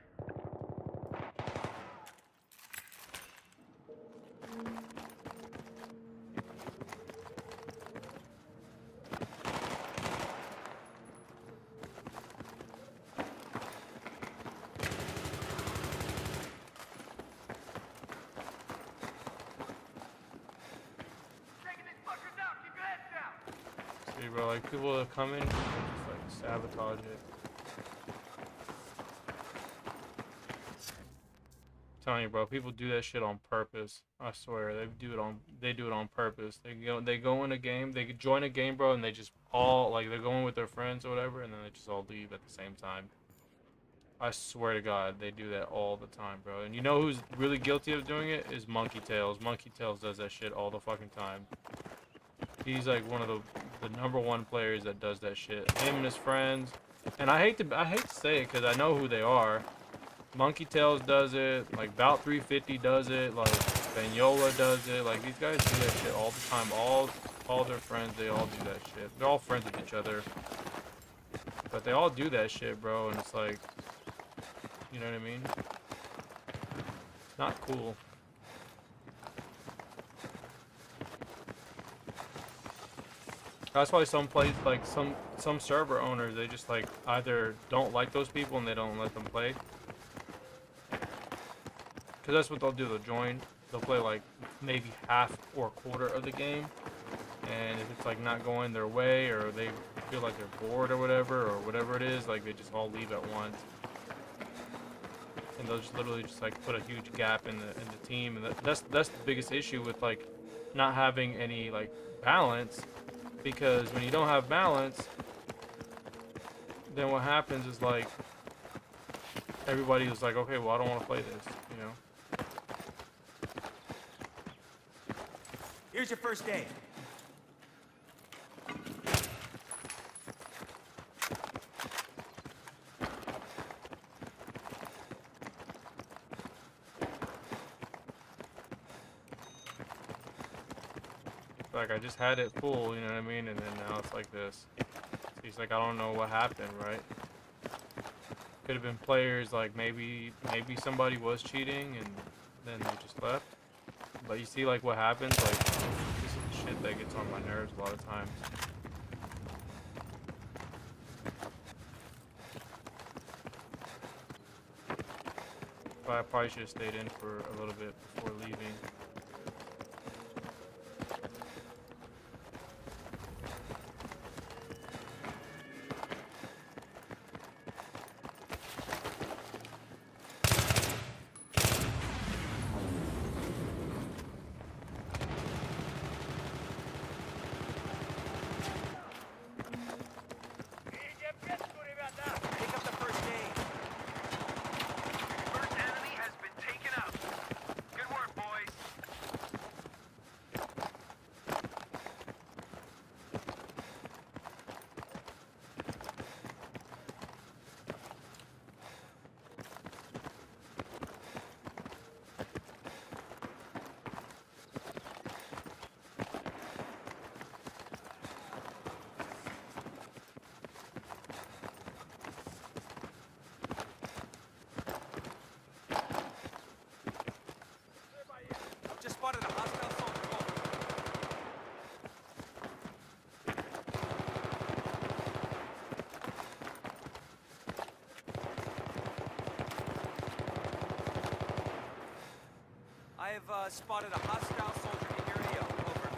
Taking these fuckers out! Keep your heads down! See, bro, like people that come in and just like sabotage it. I'm telling you, bro, people do that shit on purpose. I swear, they do it on purpose. They go in a game, they join a game, bro, and they just all like they're going with their friends or whatever, and then they just all leave at the same time. I swear to God, they do that all the time, bro. And you know who's really guilty of doing it is Monkey Tails. Monkey Tails does that shit all the fucking time. He's like one of the #1 players that does that shit. Him and his friends. And I hate to say it because I know who they are. Monkey Tails does it. Like Bout 350 does it. Like Banyola does it. Like these guys do that shit all the time. All their friends, they all do that shit. They're all friends with each other. But they all do that shit, bro. And it's like, you know what I mean? Not cool. That's why some plays, like some server owners, they just like either don't like those people and they don't let them play. Cause that's what they'll do. They'll join. They'll play like maybe half or a quarter of the game, and if it's like not going their way or they feel like they're bored or whatever it is, like they just all leave at once. And they'll just literally just like put a huge gap in the team, and that's the biggest issue with like not having any like balance. Because when you don't have balance, then what happens is like everybody is like, okay, well I don't want to play this, you know. Here's your first aid. Like I just had it full, you know what I mean? And then now it's like this. He's like, I don't know what happened, right? Could have been players, like maybe somebody was cheating and then they just left. But you see like what happens, like this is the shit that gets on my nerves a lot of times. But I probably should have stayed in for a little bit before leaving. Pick up the first aid. First enemy has been taken out. Good work, boys. Just spotted a hostile soldier. Over. I have spotted a hostile soldier in your AO. Over.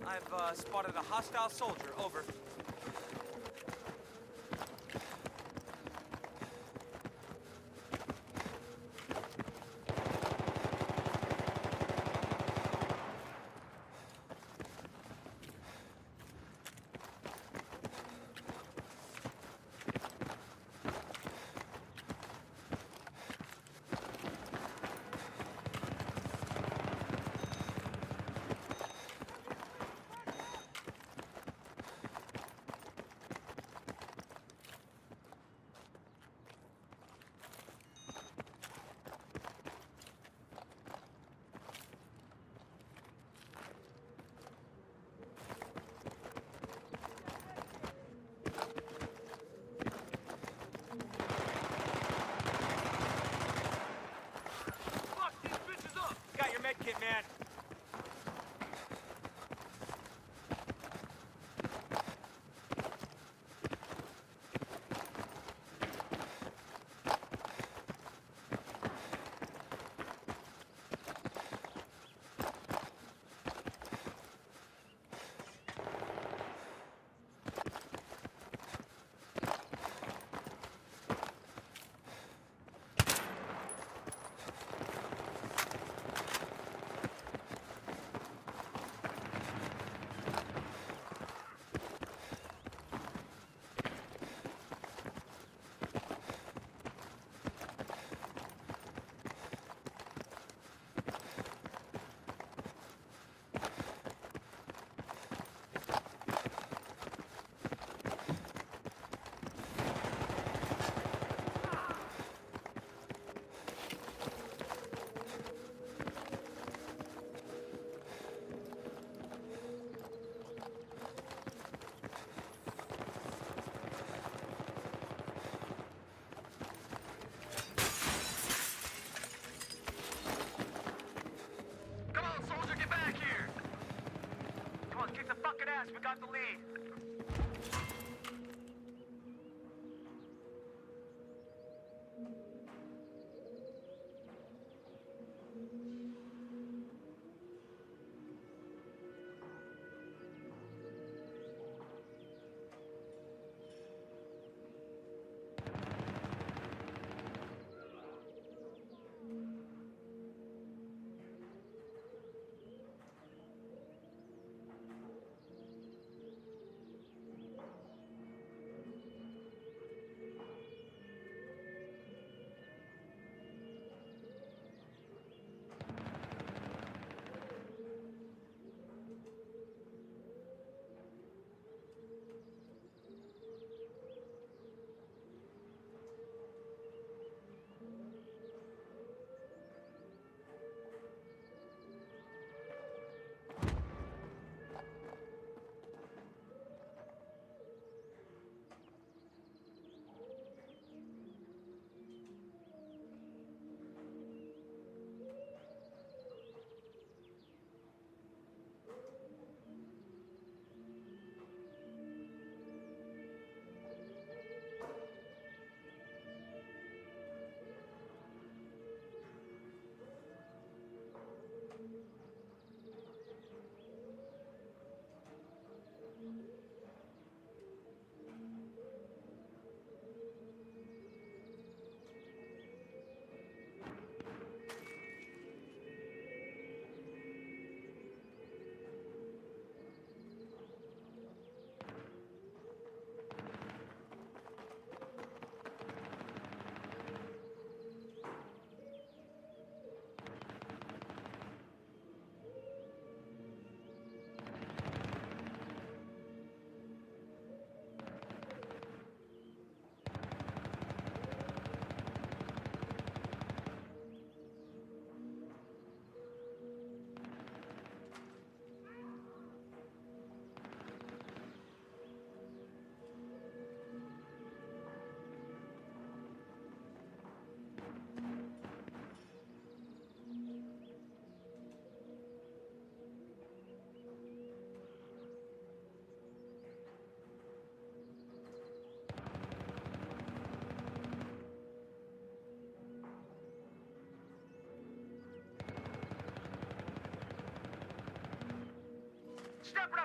I've spotted a hostile soldier. Over. Fuck these bitches up. Got your med kit, man. We got the lead.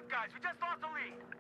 up, guys. We just lost the lead.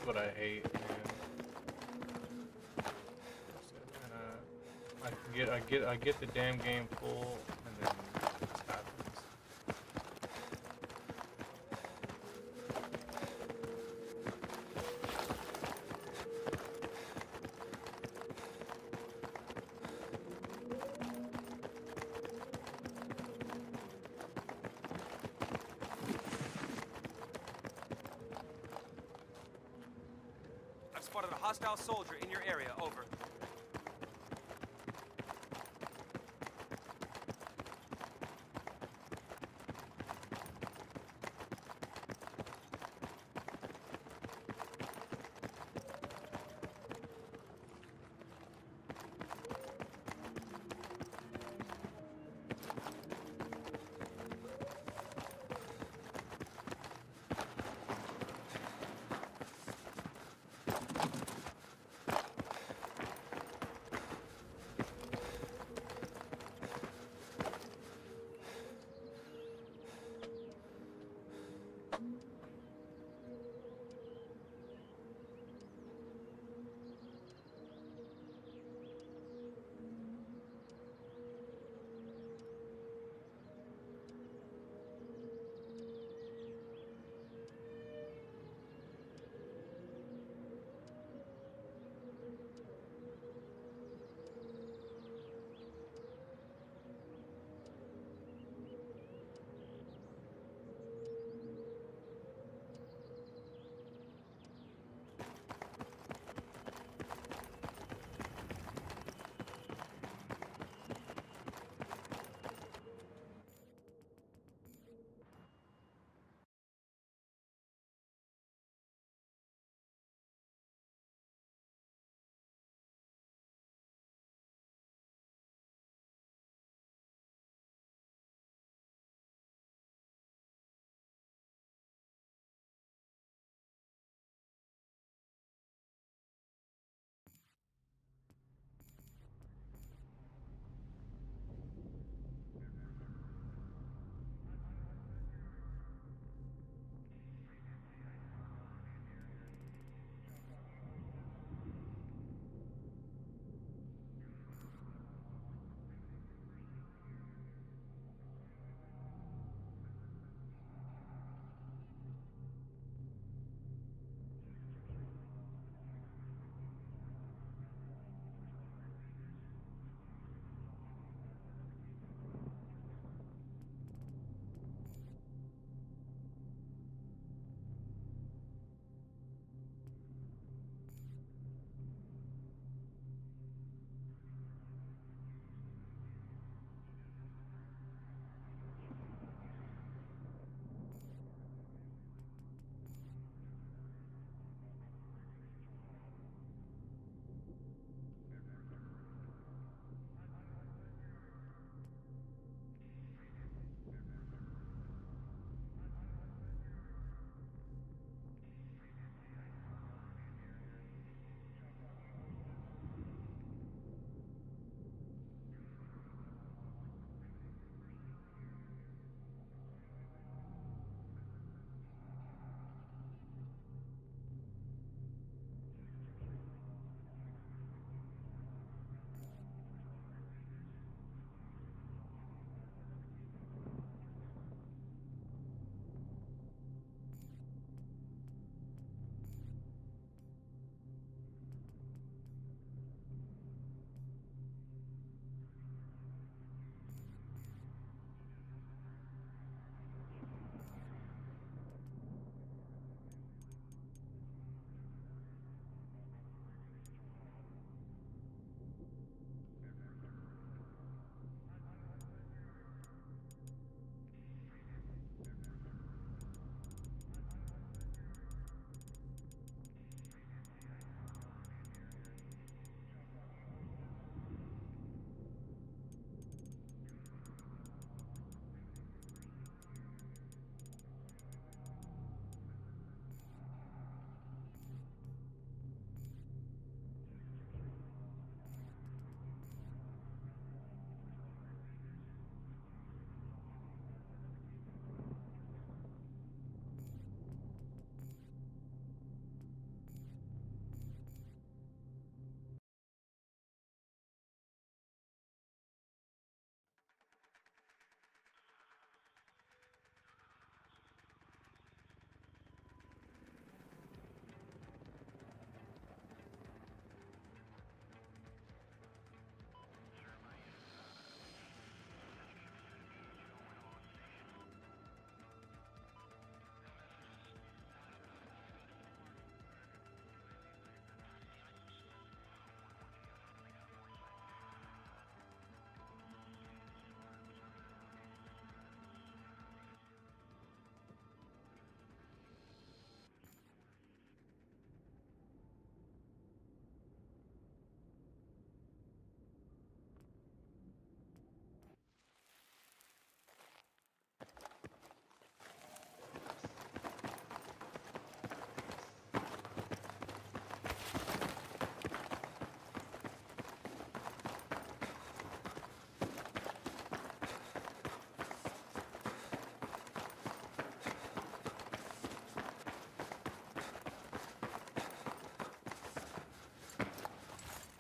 what I hate, man. I get the damn game full, and then this happens. I've spotted a hostile soldier in your area. Over.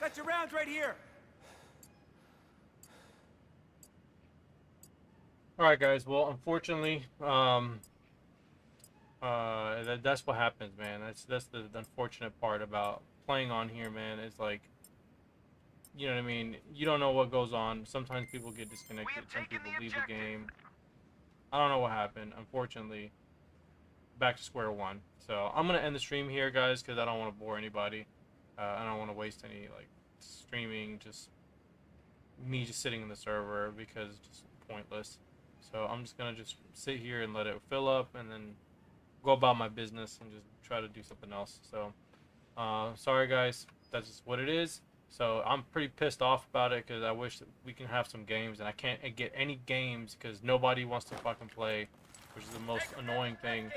Got your rounds right here. All right, guys. Well, unfortunately, that's what happens, man. That's the unfortunate part about playing on here, man. It's like, you know what I mean? You don't know what goes on. Sometimes people get disconnected. Some people leave the game. I don't know what happened. Unfortunately, back to square one. So I'm gonna end the stream here, guys, because I don't want to bore anybody. I don't want to waste any like streaming, just me just sitting in the server, because it's just pointless. So I'm just gonna just sit here and let it fill up, and then go about my business and just try to do something else. So sorry, guys. That's just what it is. So I'm pretty pissed off about it, because I wish that we can have some games, and I can't get any games because nobody wants to fucking play, which is the most annoying thing.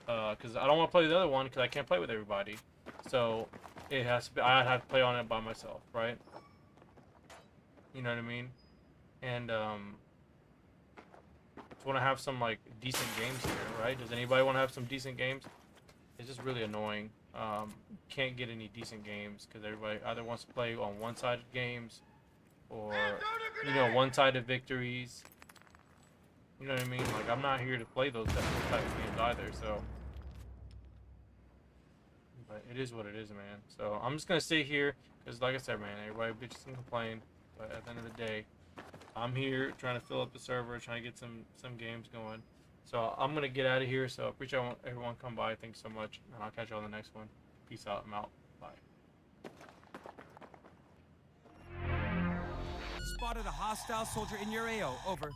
Because I don't want to play the other one because I can't play with everybody. So it has to be, I have to play on it by myself, right? You know what I mean? And just want to have some like decent games here, right? Does anybody want to have some decent games? It's just really annoying. Can't get any decent games because everybody either wants to play on one-sided games, or one-sided victories. You know what I mean? Like, I'm not here to play those types of games either. So, but it is what it is, man. So I'm just gonna stay here because, like I said, man, everybody bitches and complain. But at the end of the day, I'm here trying to fill up the server, trying to get some games going. So I'm gonna get out of here. So I appreciate everyone come by. Thanks so much, and I'll catch you on the next one. Peace out. I'm out. Bye. Spotted a hostile soldier in your AO. Over.